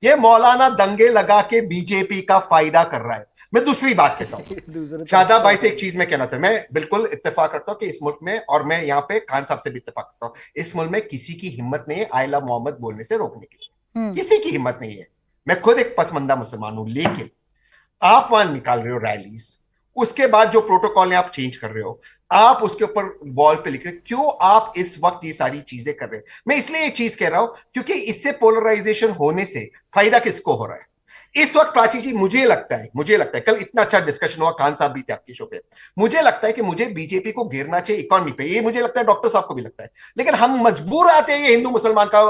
ये मौलाना दंगे लगा के बीजेपी का फायदा कर रहा है। मैं दूसरी बात कहता हूं, शादाब भाई से एक चीज मैं कहना चाहता हूं, मैं बिल्कुल इत्तेफाक करता हूं कि इस मुल्क में, और मैं यहां पे खान साहब से भी इत्तेफाक करता हूं, इस मुल्क में किसी की हिम्मत नहीं है आयला मोहम्मद बोलने से रोकने की, किसी की हिम्मत नहीं है। मैं खुद एक पसमंदा मुसलमान हूं, लेकिन आप वहां निकाल रहे हो रैलीज, उसके बाद जो प्रोटोकॉल है आप चेंज कर रहे हो, आप उसके ऊपर वॉल पे लिख रहे, क्यों आप इस वक्त ये सारी चीजें कर रहे हैं? मैं इसलिए ये चीज कह रहा हूं क्योंकि इससे पोलराइजेशन होने से फायदा किसको हो रहा है इस वक्त? प्राची जी, मुझे लगता है कल इतना अच्छा डिस्कशन हुआ, खान साहब भी थे आपके शो पे, मुझे लगता है कि मुझे बीजेपी को घेरना चाहिए इकोनॉमी पे, ये मुझे लगता है डॉक्टर साहब को भी लगता है, लेकिन हम मजबूर आते हैं ये हिंदू मुसलमान का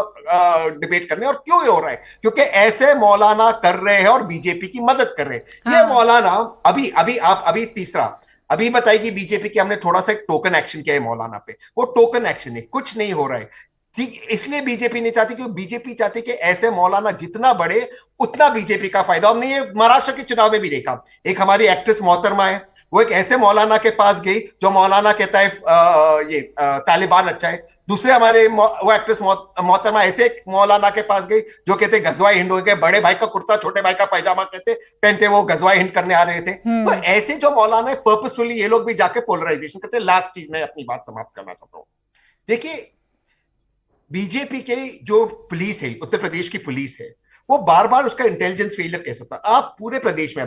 डिबेट करने। और क्यों ये हो रहा है? क्योंकि ऐसे मौलाना कर रहे हैं और बीजेपी की मदद कर रहे हैं। ये मौलाना अभी तीसरा, अभी बताइए कि बीजेपी के हमने थोड़ा सा टोकन एक्शन किया है मौलाना पे, वो टोकन एक्शन है, कुछ नहीं हो रहा है। ठीक, इसलिए बीजेपी नहीं चाहती, क्योंकि बीजेपी चाहती कि ऐसे मौलाना जितना बढ़े उतना बीजेपी का फायदा। हमने ये महाराष्ट्र के चुनाव में भी देखा, एक हमारी एक्ट्रेस मोहतरमा है, वो एक ऐसे मौलाना के पास गई जो मौलाना कहता है तालिबान अच्छा है। दूसरे हमारे वो एक्ट्रेस मोहतरमा ऐसे मौलाना के पास गई जो कहते गजवाए हिंद हो गए, बड़े भाई का कुर्ता छोटे भाई का पैजामा कहते पहनते, वो गजवाए हिंद करने आ रहे थे। तो ऐसे जो मौलाना है पर्पसफुली ये लोग भी जाके पोलराइजेशन करते। लास्ट चीज मैं अपनी बात समाप्त करना चाहता हूं, देखिए बीजेपी के जो पुलिस है, उत्तर प्रदेश की पुलिस है, वो बार बार उसका इंटेलिजेंस फेलियर कह सकता। आप पूरे प्रदेश में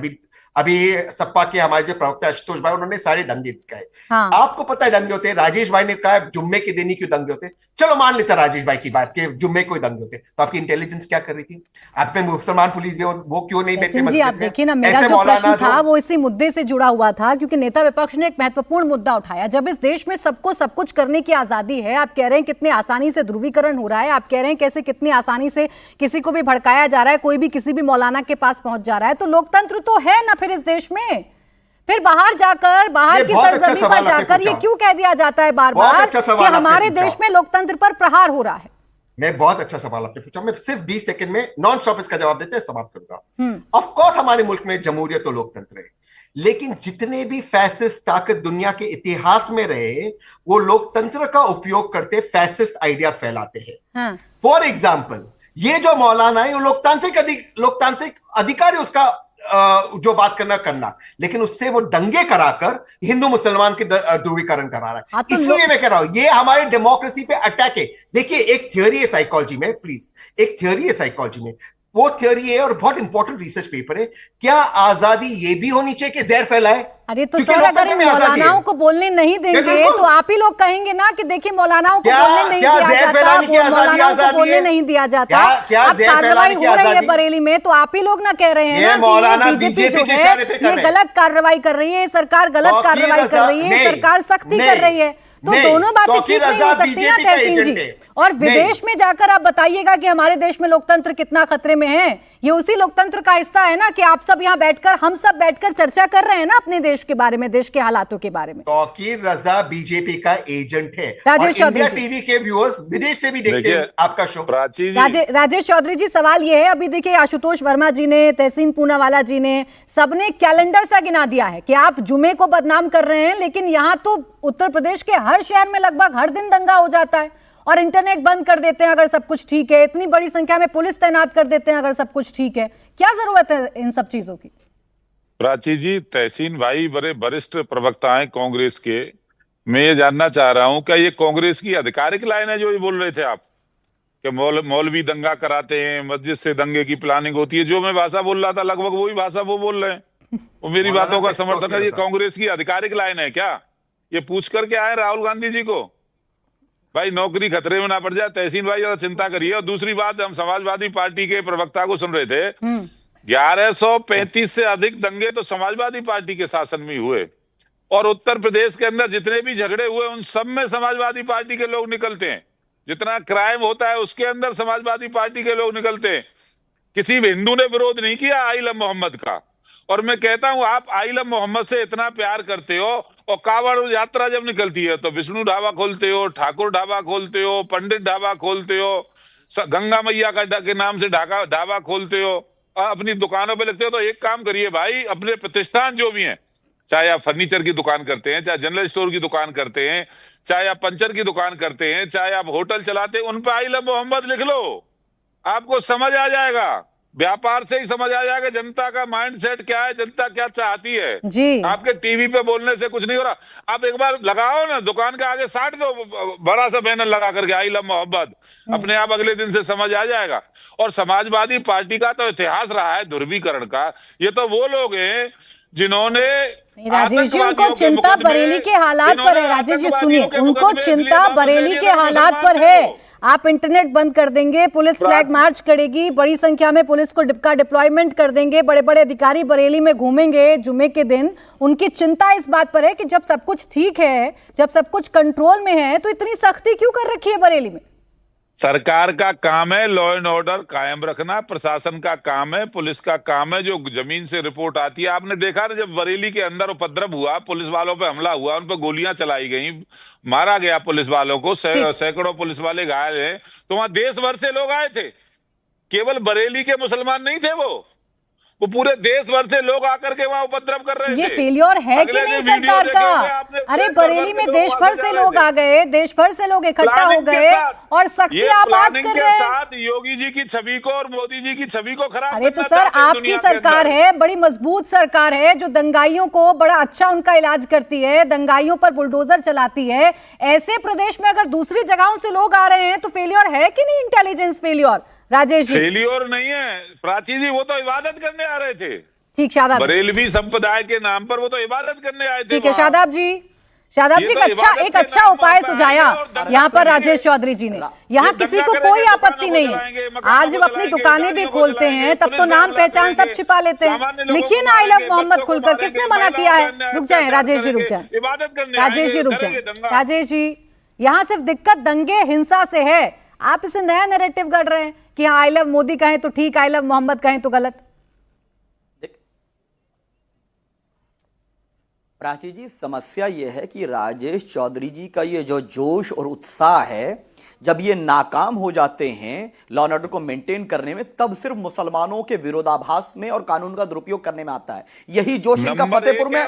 अभी सपा के हमारे जो प्रवक्ता आशुतोष भाई, उन्होंने सारे दंगे दिखाए। हाँ। आपको पता है दंगे होते हैं, राजेश भाई ने कहा जुम्मे के दिन ही क्यों दंगे होते, चलो मान लेता राजेश भाई की बात कि जुम्मे को दंगे होते, तो आपकी इंटेलिजेंस क्या कर रही थी? आपने मुसलमान पुलिस वो क्यों नहीं बेचते मस्जिद में? आप देखिए ना, मेरा जो प्रश्न था वो इसी मुद्दे से जुड़ा हुआ था, क्योंकि नेता विपक्ष ने एक महत्वपूर्ण मुद्दा उठाया। जब इस देश में सबको सब कुछ करने की आजादी है, आप कह रहे हैं कितने आसानी से ध्रुवीकरण हो रहा है, आप कह रहे हैं कैसे कितनी आसानी से किसी को भी भड़काया जा रहा है, कोई भी किसी भी मौलाना के पास पहुंच जा रहा है, तो लोकतंत्र तो है ना फिर इस देश में? फिर बाहर जाकर, बाहर की सरजमीन पर जाकर ये क्यों कह दिया जाता है बार बार कि हमारे देश में लोकतंत्र पर प्रहार हो रहा है? मैं बहुत अच्छा सवाल आपने पूछा, मैं सिर्फ 20 सेकंड में नॉन स्टॉप इसका जवाब देते हैं समाप्त करूंगा। ऑफ कोर्स हमारे मुल्क में जमहूरियत और लोकतंत्र है, लेकिन जितने भी फैसिस्ट ताकत दुनिया के इतिहास में रहे, वो लोकतंत्र का उपयोग करते फैसिस्ट आइडियाज फैलाते हैं। फॉर एग्जाम्पल, ये जो मौलाना है वो लोकतांत्रिक अधिकार है उसका, जो बात करना, लेकिन उससे वो दंगे कराकर हिंदू मुसलमान के ध्रुवीकरण करा रहा है। इसलिए मैं कह रहा हूं ये हमारे डेमोक्रेसी पे अटैक है। देखिए एक थ्योरी है साइकोलॉजी में, प्लीज, एक थ्योरी है साइकोलॉजी में, वो थ्योरी है और बहुत इंपॉर्टेंट रिसर्च पेपर है, क्या आजादी ये भी होनी चाहिए कि जहर फैलाए? अरे तो सर, अगर मौलानाओं को बोलने नहीं देंगे तो आप ही लोग कहेंगे ना कि देखिए मौलानाओं को बोलने नहीं दिया जाता, मौलानाओं को बोलने नहीं दिया जाता। अब कार्रवाई हो रही है बरेली में, तो आप ही लोग ना कह रहे हैं ना कि बीजेपी जो है ये गलत कार्रवाई कर रही है, सरकार गलत कार्रवाई कर रही है, सरकार सख्ती कर रही है, तो दोनों बातें ठीक नहीं हो सकती ना तहसीन जी। और विदेश में जाकर आप बताइएगा कि हमारे देश में लोकतंत्र कितना खतरे में है, ये उसी लोकतंत्र का हिस्सा है ना कि आप सब यहाँ बैठकर, हम सब बैठकर चर्चा कर रहे हैं ना अपने देश के बारे में, देश के हालातों के बारे में। तौकीर रजा बीजेपी का एजेंट है। राजेश चौधरी टीवी के व्यूअर्स विदेश से भी देखते हैं आपका शो। राजेश चौधरी जी, सवाल ये है, अभी देखिए आशुतोष वर्मा जी ने, तहसीन पूनावाला जी ने, सबने कैलेंडर सा गिना दिया है कि आप जुमे को बदनाम कर रहे हैं, लेकिन यहाँ तो उत्तर प्रदेश के हर शहर में लगभग हर दिन दंगा हो जाता है और इंटरनेट बंद कर देते हैं अगर सब कुछ ठीक है, इतनी बड़ी संख्या में पुलिस तैनात कर देते हैं अगर सब कुछ ठीक है। क्या जरूरत है इन सब चीजों की? प्राची जी, तहसीन भाई बड़े वरिष्ठ प्रवक्ता हैं कांग्रेस के, मैं ये जानना चाह रहा हूं क्या ये कांग्रेस की आधिकारिक लाइन है जो ये बोल रहे थे आप कि मौलवी दंगा कराते हैं, मस्जिद से दंगे की प्लानिंग होती है? जो मैं भाषा बोल रहा था लगभग वही भाषा वो बोल रहे हैं, वो मेरी बातों का समर्थन है। ये कांग्रेस की आधिकारिक लाइन है क्या? ये पूछ करके आए राहुल गांधी जी को, भाई नौकरी खतरे में ना पड़ जाए। तहसीन भाई जरा चिंता करिए। और दूसरी बात, हम समाजवादी पार्टी के प्रवक्ता को सुन रहे थे, 1135 से अधिक दंगे तो समाजवादी पार्टी के शासन में हुए, और उत्तर प्रदेश के अंदर जितने भी झगड़े हुए उन सब में समाजवादी पार्टी के लोग निकलते हैं। जितना क्राइम होता है उसके अंदर समाजवादी पार्टी के लोग निकलते हैं। किसी भी हिंदू ने विरोध नहीं किया आइला मोहम्मद का। और मैं कहता हूं, आप आइला मोहम्मद से इतना प्यार करते हो और कावड़ यात्रा जब निकलती है तो विष्णु ढाबा खोलते हो, ठाकुर ढाबा खोलते हो, पंडित ढाबा खोलते हो, गंगा मैया का के नाम से ढाबा खोलते हो, अपनी दुकानों पे लिखते हो। तो एक काम करिए भाई, अपने प्रतिष्ठान जो भी हैं, चाहे आप फर्नीचर की दुकान करते हैं, चाहे जनरल स्टोर की दुकान करते हैं, चाहे आप पंचर की दुकान करते हैं, चाहे आप होटल चलाते हैं, उन पे आइला मोहम्मद लिख लो, आपको समझ आ जाएगा। व्यापार से ही समझ आ जाएगा जनता का माइंडसेट क्या है, जनता क्या चाहती है जी। आपके टीवी पे बोलने से कुछ नहीं हो रहा। आप एक बार लगाओ ना, दुकान के आगे साट दो बड़ा सा बैनर लगा करके आई लव मोहब्बत, अपने आप अगले दिन से समझ आ जाएगा। और समाजवादी पार्टी का तो इतिहास रहा है ध्रुवीकरण का। ये तो वो लोग हैं जिन्होंने, राजेश जी, उनको चिंता बरेली के हालात पर है। राजेश जी सुनिए, उनको चिंता बरेली के हालात पर है। आप इंटरनेट बंद कर देंगे, पुलिस फ्लैग मार्च करेगी, बड़ी संख्या में पुलिस को डिप्लॉयमेंट कर देंगे, बड़े बड़े अधिकारी बरेली में घूमेंगे जुमे के दिन। उनकी चिंता इस बात पर है कि जब सब कुछ ठीक है, जब सब कुछ कंट्रोल में है, तो इतनी सख्ती क्यों कर रखी है बरेली में? सरकार का काम है लॉ एंड ऑर्डर कायम रखना, प्रशासन का काम है, पुलिस का काम है, जो जमीन से रिपोर्ट आती है। आपने देखा ना जब बरेली के अंदर उपद्रव हुआ, पुलिस वालों पे हमला हुआ, उन पर गोलियां चलाई गई, मारा गया पुलिस वालों को, सैकड़ों पुलिस वाले घायल हैं, तो वहां देश भर से लोग आए थे, केवल बरेली के मुसलमान नहीं थे, वो पूरे देश भर से लोग आकर के वहां उपद्रव कर रहे थे। ये फेलियर है कि नहीं सरकार का? अरे बरेली में देश भर से लोग आ गए, देश भर से लोग इकट्ठा हो गए और सख्ती आप आज कर रहे हैं। योगी जी की छवि को और मोदी जी की छवि को खराब। अरे तो सर आपकी सरकार है, बड़ी मजबूत सरकार है, जो दंगाइयों को बड़ा अच्छा उनका इलाज करती है, दंगाइयों पर बुलडोजर चलाती है। ऐसे प्रदेश में अगर दूसरी जगहों से लोग आ रहे हैं तो फेलियर है कि नहीं? Intelligence failure Rajesh ji? Failure नहीं है प्राची जी, वो तो इबादत करने आ रहे थे। ठीक, शादाब बरेलवी संप्रदाय के नाम पर वो तो इबादत करने आए थे। ठीक है शादाब जी, शादाब जी एक अच्छा उपाय सुझाया यहाँ पर राजेश चौधरी जी ने। यहाँ किसी को कोई आपत्ति नहीं है, आज जब अपनी दुकानें भी खोलते हैं तब तो नाम पहचान सब छिपा लेते हैं, लिखिए ना आई लव मोहम्मद खुलकर, किसने मना किया है? रुक जाए राजेश जी, रुक जाए राजेश जी, रुक जाए राजेश जी। यहाँ सिर्फ दिक्कत दंगे हिंसा से है, आप इसे नया नैरेटिव गढ़ रहे हैं कि हाँ आई लव मोदी कहें तो ठीक, आई लव मोहम्मद कहें तो गलत। प्राची जी, समस्या यह है कि राजेश चौधरी जी का ये जो जोश और उत्साह है, जब ये नाकाम हो जाते हैं लॉ एंड ऑर्डर को मेंटेन करने में, तब सिर्फ मुसलमानों के विरोधाभास में और कानून का दुरुपयोग करने में आता है। यही जोश इनका फतेहपुर में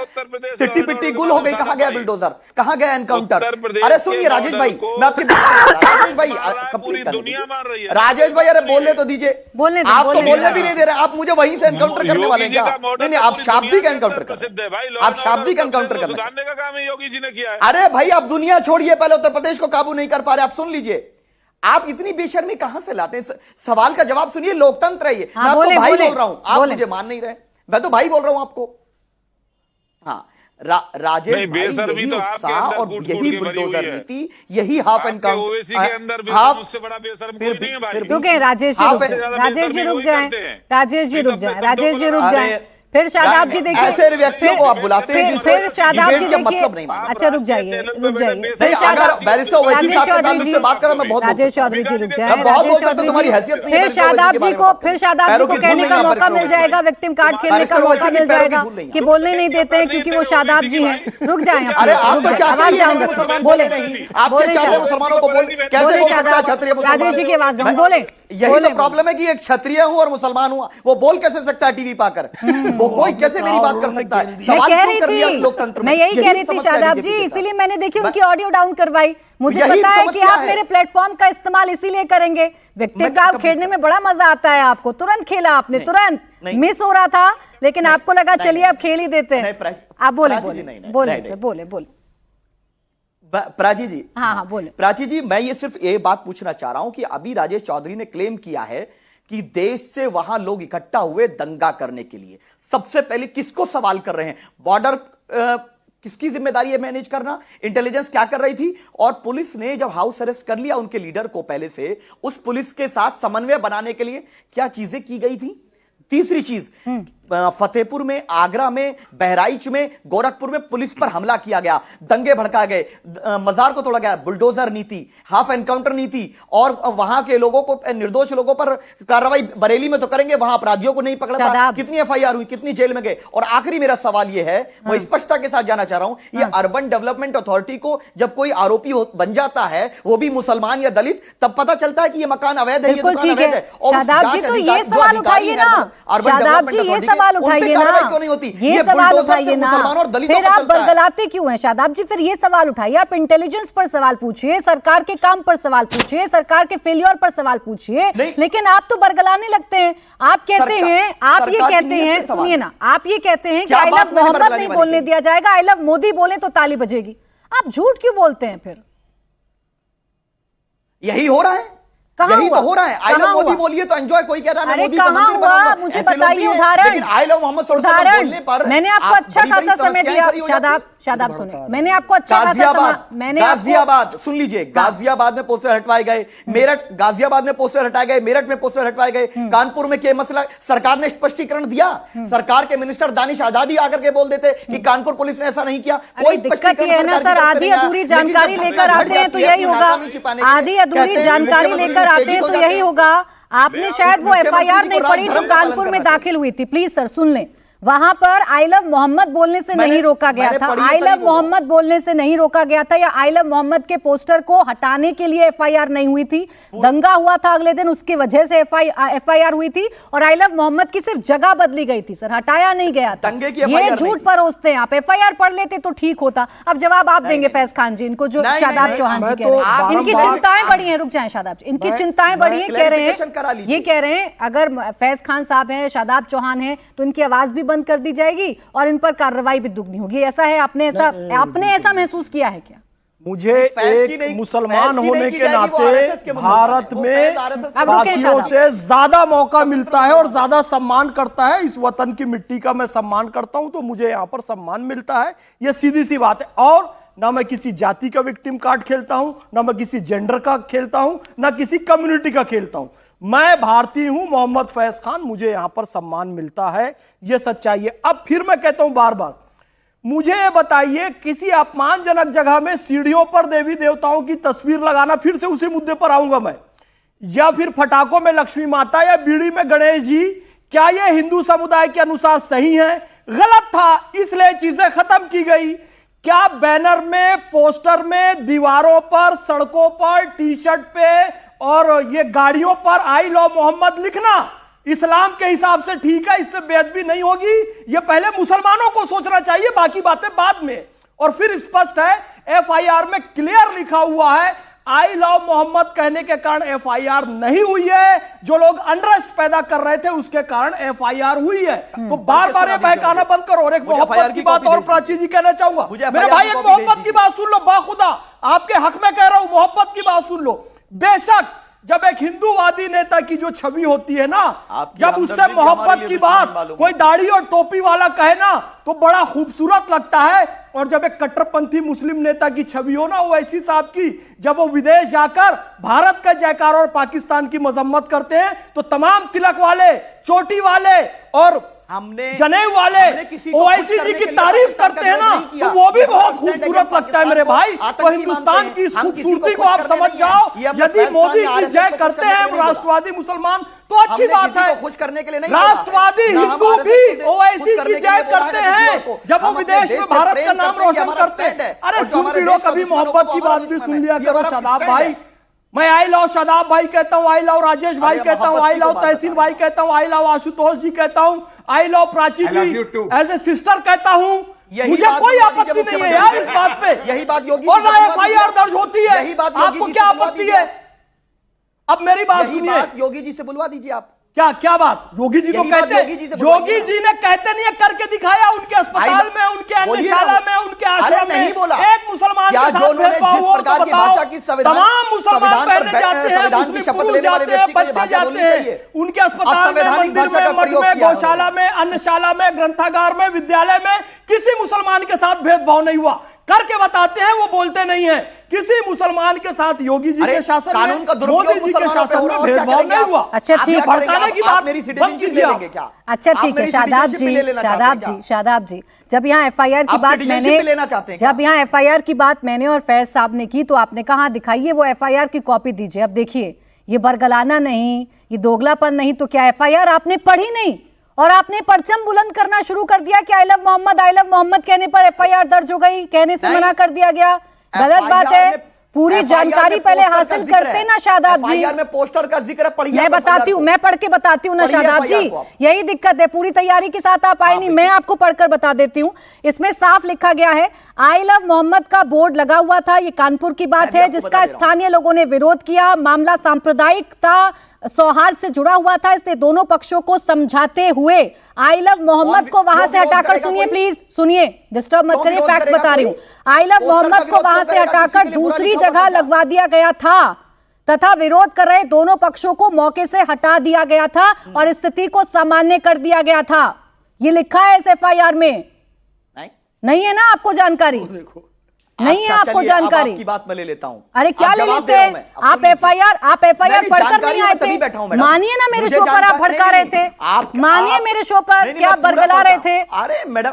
सिट्टी पिट्टी गुल हो गई। कहां गया बिल्डोजर, कहां गया एनकाउंटर? अरे सुनिए राजेश भाई, मैं आपकी राजेश भाई राजेश भाई, अरे बोलने तो दीजिए, आप तो बोलने भी नहीं दे रहे, आप मुझे वहीं से एनकाउंटर करने वाले हैं क्या? नहीं, आप शाब्दिक एनकाउंटर कर, आप शाब्दिक एनकाउंटर करना का काम है योगी जी ने किया है। अरे भाई आप दुनिया छोड़िए, पहले उत्तर प्रदेश को काबू नहीं कर पा रहे, आप सुन लीजिए। आप इतनी बेशर्मी कहां से लाते हैं? सवाल का जवाब सुनिए, लोकतंत्र है ये। मैं आपको भाई बोल रहा हूं, आप मुझे मान नहीं रहे, मैं तो भाई बोल रहा हूं आपको। हाँ, राजेश भाई, यही उत्साह और यही बुलडोजर नीति, यही हाफ एनकाउंटर, क्योंकि राजेश जी रुक जाए, राजेश जी रुक जाए, राजेश जी रुक जाए। फिर शादाब जी देखिए, ऐसे व्यक्तियों को आप बुलाते हैं फिर शादाब जी देखिए, मतलब नहीं। अच्छा रुक जाइए, रुक जाइए। नहीं, अगर बैरिस्टर ओवैसी साहब के ताल्लुक से बात करा, मैं बहुत राजेश चौधरी जी रुक जाए, बहुत बोल सकता हूं, तुम्हारी हैसियत नहीं है। फिर शादाब जी को कहने का मौका मिल जाएगा, विक्टिम कार्ड खेलने का मौका मिल जाएगा कि बोलने नहीं देते हैं क्योंकि वो शादाब जी हैं। रुक जाए, अरे आप तो चाहते हैं मुसलमान बोले नहीं, आप चाहते हैं मुसलमानों को बोल, कैसे बोल सकता है क्षत्रिय मुसलमान? राजेश जी की आवाज में बोले। यही तो प्रॉब्लम है कि एक क्षत्रिय हूं और मुसलमान हूं, वो बोल कैसे सकता है टीवी पाकर? वो कोई कैसे मेरी बात कर सकता है? सवाल क्यों कर लिया लोकतंत्र में? मैं यही कह रही थी शादाब जी, इसीलिए मैंने देखी उनकी ऑडियो डाउन करवाई। मुझे पता है कि आप मेरे प्लेटफॉर्म का इस्तेमाल इसीलिए करेंगे। विक्टिम कार्ड खेलने में बड़ा मजा आता है आपको, तुरंत खेला आपने, तुरंत मिस हो रहा था, लेकिन आपको लगा चलिए अब खेल ही देते हैं। आप बोले बोले प्राची जी। हाँ बोले प्राची जी, मैं ये सिर्फ ये बात पूछना चाह रहा हूं कि अभी राजेश चौधरी ने क्लेम किया है कि देश से वहां लोग इकट्ठा हुए दंगा करने के लिए। सबसे पहले किसको सवाल कर रहे हैं? बॉर्डर किसकी जिम्मेदारी है मैनेज करना? इंटेलिजेंस क्या कर रही थी? और पुलिस ने जब हाउस अरेस्ट कर लिया उनके लीडर को, पहले से उस पुलिस के साथ समन्वय बनाने के लिए क्या चीजें की गई थी? तीसरी चीज, फतेहपुर में, आगरा में, बहराइच में, गोरखपुर में पुलिस पर हमला किया गया, दंगे भड़का गए, मजार को तोड़ा गया, बुलडोजर नीति, हाफ एनकाउंटर नीति, और वहां के लोगों को, निर्दोष लोगों पर कार्रवाई बरेली में तो करेंगे, वहां अपराधियों को नहीं पकड़ पा, कितनी एफआईआर हुई, कितनी जेल में गए। और आखिरी मेरा सवाल यह है, मैं स्पष्टता के साथ जाना चाह रहा हूं, ये अर्बन डेवलपमेंट अथॉरिटी को जब कोई आरोपी बन जाता है, वो भी मुसलमान या दलित, तब पता चलता है कि ये मकान अवैध है, ये दुकान अवैध है। और सवाल उठाइए ना, ये सवाल उठाइए ना, फिर आप बरगलाते क्यों हैं शादाब जी? फिर ये सवाल उठाइए, आप इंटेलिजेंस पर सवाल पूछिए, सरकार के काम पर सवाल पूछिए, सरकार के फेलियर पर सवाल पूछिए, लेकिन आप तो बरगलाने लगते हैं। आप कहते हैं, आप ये कहते हैं, सुनिए ना, आप ये कहते हैं कि आई लव मोहम्मद नहीं बोलने दिया जाएगा, आई लव मोदी बोले तो ताली बजेगी। आप झूठ क्यों बोलते हैं फिर? यही हो रहा है, यही तो हो रहा है। आई लव मोदी बोलिए तो एंजॉय, कोई कह रहा है मैं मोदी का मंदिर बनाऊंगा, मुझे बताइए उदाहरण। लेकिन आई लव मोहम्मद सल्लल्लाहु अलैहि वसल्लम बोलने पर मैंने आपको अच्छा खासा समय दिया शादाब। शादाब सुने, मैंने आपको अच्छा गाजियाबाद सुन लीजिए, गाजियाबाद में पोस्टर हटवाए गए, मेरठ गाजियाबाद में पोस्टर हटाए गए, मेरठ में पोस्टर हटवाए गए, कानपुर में क्या मसला, सरकार ने स्पष्टीकरण दिया। सरकार के मिनिस्टर दानिश आजादी आकर के बोल देते कि कानपुर पुलिस ने ऐसा नहीं किया। कोई दिक्कत ये है ना सर, आधी अधूरी जानकारी लेकर आते हैं तो यही होगा, आधी अधूरी जानकारी लेकर आते हैं तो यही होगा। आपने शायद वो एफआईआर नहीं पढ़ी जो कानपुर में दाखिल हुई थी। प्लीज सर सुन लें, वहां पर आई लव मोहम्मद बोलने से नहीं रोका गया था, आई लव मोहम्मद बोलने से नहीं रोका गया था, या आई लव मोहम्मद के पोस्टर को हटाने के लिए एफआईआर नहीं हुई थी। दंगा हुआ था अगले दिन, उसकी वजह से एफआईआर हुई थी, और आई लव मोहम्मद की सिर्फ जगह बदली गई थी सर, हटाया नहीं गया था। ये झूठ परोसते हैं आप, एफआईआर पढ़ लेते तो ठीक होता। अब जवाब आप देंगे फैज खान जी, इनको जो शादाब चौहान जी कह रहे हैं, इनकी चिंताएं बड़ी हैं। रुक जाएं शादाब जी, इनकी चिंताएं बड़ी हैं, कह रहे हैं, ये कह रहे हैं अगर फैज खान साहब हैं, शादाब चौहान है, तो इनकी आवाज भी बंद कर दी जाएगी और इन पर कार्रवाई भी दुगनी होगी। ऐसा है, आपने ऐसा महसूस किया है क्या? मुझे एक मुसलमान होने के नाते भारत में बाकियों से ज्यादा मौका मिलता है और ज्यादा सम्मान करता है। इस वतन की मिट्टी का मैं सम्मान करता हूं, तो मुझे यहां पर सम्मान मिलता है, यह सीधी सी बात है। और ना मैं किसी जाति का विक्टिम कार्ड खेलता हूं, ना मैं किसी जेंडर का खेलता हूं, ना किसी कम्युनिटी का खेलता हूं। मैं भारतीय हूं, मोहम्मद फैज खान, मुझे यहां पर सम्मान मिलता है, यह सच्चाई है। अब फिर मैं कहता हूं बार बार, मुझे ये बताइए, किसी अपमानजनक जगह में सीढ़ियों पर देवी देवताओं की तस्वीर लगाना, फिर से उसी मुद्दे पर आऊंगा मैं, या फिर फटाकों में लक्ष्मी माता या बीड़ी में गणेश जी, क्या यह हिंदू समुदाय के अनुसार सही है? गलत था, इसलिए चीजें खत्म की गई। क्या बैनर में, पोस्टर में, दीवारों पर, सड़कों पर, टी शर्ट पे और ये गाड़ियों पर आई लव मोहम्मद लिखना इस्लाम के हिसाब से ठीक है? इससे बेअदबी नहीं होगी? ये पहले मुसलमानों को सोचना चाहिए, बाकी बातें बाद में। और फिर स्पष्ट है, एफआईआर में क्लियर लिखा हुआ है, आई लव मोहम्मद कहने के कारण एफआईआर नहीं हुई है, जो लोग अनरेस्ट पैदा कर रहे थे उसके कारण एफआईआर हुई है। तो बार बार ये बहकाना बंद करो। और एक मोहब्बत की बात और प्राची जी कहना चाहूंगा, मेरे भाई, एक मोहब्बत की बात सुन लो, बाखुदा आपके हक में कह रहा हूं, मोहब्बत की बात सुन लो। बेशक जब एक हिंदूवादी नेता की जो छवि होती है ना, जब उससे मोहब्बत की बात कोई दाढ़ी और टोपी वाला कहे ना, तो बड़ा खूबसूरत लगता है। और जब एक कट्टरपंथी मुस्लिम नेता की छवि हो ना, वो ऐसी साहब की, जब वो विदेश जाकर भारत का जयकार और पाकिस्तान की मजम्मत करते हैं, तो तमाम तिलक वाले, चोटी वाले और जनेऊ वाले ओवैसी जी की तारीफ करते हैं ना, तो वो भी बहुत खूबसूरत लगता है मेरे भाई। तो हिंदुस्तान की इस खूबसूरती को आप समझ जाओ। यदि मोदी की जय करते हैं राष्ट्रवादी मुसलमान, तो अच्छी बात है। खुश करने के लिए नहीं, राष्ट्रवादी हिंदू भी ओवैसी की जय करते हैं जब वो विदेश में भारत का नाम रोशन करते हैं। अरे सुन भी लो, कभी मोहब्बत की बात भी सुन लिया करो शादाब भाई। मैं आई लव शादाब भाई कहता हूं, आई लव राजेश भाई कहता हूं, आई लव तहसीन भाई कहता हूं, आई लव आशुतोष जी कहता हूं, I love Prachi ji as a sister कहता हूं। मुझे कोई आपत्ति नहीं है यार इस बात पे। यही बात योगी, और ना एफआईआर दर्ज होती है, आपको क्या आपत्ति है? अब मेरी बात सुनिए, योगी जी से बुलवा दीजिए आप। क्या बात? योगी जी तो कहते हैं, योगी जी ने कहते नहीं है, करके दिखाया उनके अस्पताल में, उनके अन्नशाला में, उनके आश्रम में। एक मुसलमान के साथ भेदभाव हुआ तो बताओ? तमाम मुसलमान पहने जाते हैं, मुस्लिम पुरुष जाते हैं, बच्चे जाते हैं उनके अस्पताल में, मंदिर में, मठ में, गौशाला में, अन्नशाला में, ग्रंथागार में, विद्यालय में। किसी मुसलमान के साथ भेदभाव नहीं हुआ। करके बताते हैं, वो बोलते नहीं है। किसी मुसलमान के साथ योगी जी के शासन कानून का में, मोदी जी के शासन में भेदभाव नहीं हुआ। अच्छा ठीक, भड़काने की बात बंद कीजिए आप। अच्छा ठीक है शादाब जी, जब यहाँ एफआईआर की बात मैंने, जब यहाँ एफआईआर की बात मैंने और फैज साहब ने की, तो आपने कहा दिखाइए वो एफआईआर की कॉपी दीजिए। अब देखिए, ये बरगलाना नहीं, ये दोगलापन नहीं, तो क्या एफआईआर आपने पढ़ी नहीं और आपने परचम बुलंद करना शुरू कर दिया कि आई लव मोहम्मद कहने पर एफआईआर दर्ज हो गई, कहने से मना कर दिया गया? गलत बात है। पूरी जानकारी पहले हासिल करते ना शादाब जी। में पोस्टर का जिक्र पढ़िए, मैं बताती हूँ, मैं पढ़ के बताती हूँ ना शादाब जी। यही दिक्कत है, पूरी तैयारी के साथ आप आए नहीं। मैं आपको पढ़कर बता देती हूँ। इसमें साफ लिखा गया है, आई लव मोहम्मद का बोर्ड लगा हुआ था। ये कानपुर की बात है, जिसका स्थानीय लोगों ने विरोध किया। मामला सांप्रदायिकता, सौहार्द से जुड़ा हुआ था, इसलिए दोनों पक्षों को समझाते हुए आई लव मोहम्मद को वहां से हटाकर, सुनिए प्लीज सुनिए, डिस्टर्ब मत करिए, फैक्ट बता रही हूं। आई लव मोहम्मद को वहां से हटाकर दूसरी जगह लगवा दिया गया था तथा विरोध कर रहे दोनों पक्षों को मौके से हटा दिया गया था और स्थिति को सामान्य कर दिया गया था। ये लिखा है इस एफआईआर में। नहीं है ना आपको जानकारी? नहीं है आपको चलिए, अब जानकारी? आपकी बात मैं ले लेता हूँ। अरे क्या आप ले जवाब लेते दे रहा हैं? हूं मैं, अब आप सुन लीजिए। एफआईआर नहीं, पढ़कर जानकारी नहीं आए में तभी बैठा हूं थे? मैडम। मानिए ना, मेरे मुझे शो पर आप जानकारी- भड़का रहे थे। मानिए मेरे शो पर नहीं, क्या मैं पूरा बरगला रहे पढ़ता थे? हूं। अरे मैडम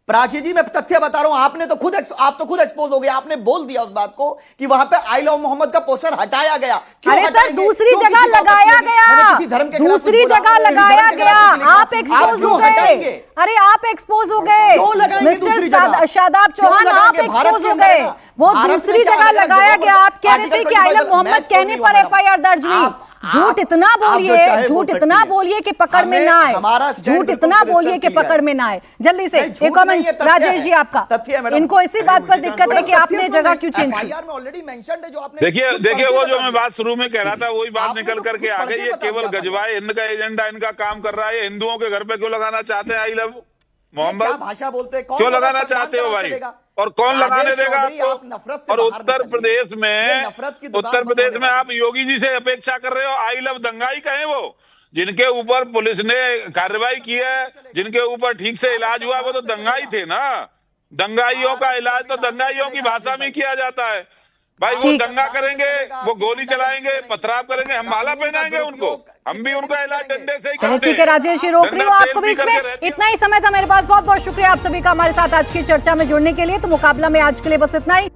प्राची जी मैं तथ्य बता रहा हूं। आप तो खुद एक्सपोज हो गए। आपने बोल दिया उस बात को कि वहां पे आई लव मोहम्मद का पोस्टर हटाया गया। क्यों अरे सर, हटाएंगे? दूसरी क्यों जगह किसी को लगाया आपत्ति लगी? मैंने किसी धर्म के गया, खिलाफ कुछ दूसरी बोला? जगह किसी लगाया धर्म के गया। खिलाफ कुछ लिखा? आप एक्सपोज क्यों हो गए। हटाएंगे? अरे आप एक्सपोज हो गए क्यों लगाएंगे दूसरी जगह? मिस्टर शादाब क्यों चौहान, आप लगाएंगे? भारत एक्सपोज के हो अंदर गए। है ना? वो भारत में दूसरी क्या जगह अलग लगाया जगहों गया। पर आप कह रहे थे आर्टिकल कि आई 25 लव मोहम्मद मैं कहने छोड़ पर रही हूं एफआईआर दर्ज हुई। झूठ इतना बोलिए, झूठ इतना बोलिए कि पकड़ में ना आए। झूठ इतना बोलिए कि पकड़ में ना आए। जल्दी से एक कमेंट राजेश जी आपका। इनको इसी बात पर दिक्कत है कि आपने जगह क्यों चेंज की? एफआईआर में ऑलरेडी मेंशन्ड है जो आपने देखिए वो जो मैं बात शुरू में कह रहा था वही बात आपने निकल तो करके खुद आ पढ़ गई। के ये बता केवल दिया गजवाए हिंद का एजेंडा इनका काम कर रहा है। हिंदुओं के घर पे क्यों लगाना चाहते हैं आई लव क्या मोहम्मद? भाषा बोलते हैं? कौन क्यों बोला लगाना संविधान चाहते हो का राज भाई? चलेगा? और कौन राजेश लगाने देगा चौधरी, आप आपको? नफरत से और बाहर उत्तर निकलिए। प्रदेश ये में नफरत की दुकान उत्तर बंद प्रदेश होने में वाली आप योगी जी से अपेक्षा कर रहे हो आई लव दंगाई कहें वो, जिनके ऊपर पुलिस ने कार्रवाई की है, जिनके ऊपर ठीक से इलाज हुआ, वो तो दंगाई थे ना। दंगाइयों का इलाज तो दंगाइयों की भाषा में किया जाता है भाई। वो ठीक। दंगा करेंगे, वो गोली चलाएंगे, पथराव करेंगे, हम माला पहनाएंगे उनको। हम भी उनका इलाज डंडे से ही चलिए करते ठीक है हैं। राजेश जी, रोक रही हूँ डंडा आपको तेल बीच पी में। करके रहती है। इतना ही समय था मेरे पास। बहुत बहुत शुक्रिया आप सभी का हमारे साथ आज की चर्चा में जुड़ने के लिए। तो मुकाबला में आज के लिए बस इतना ही।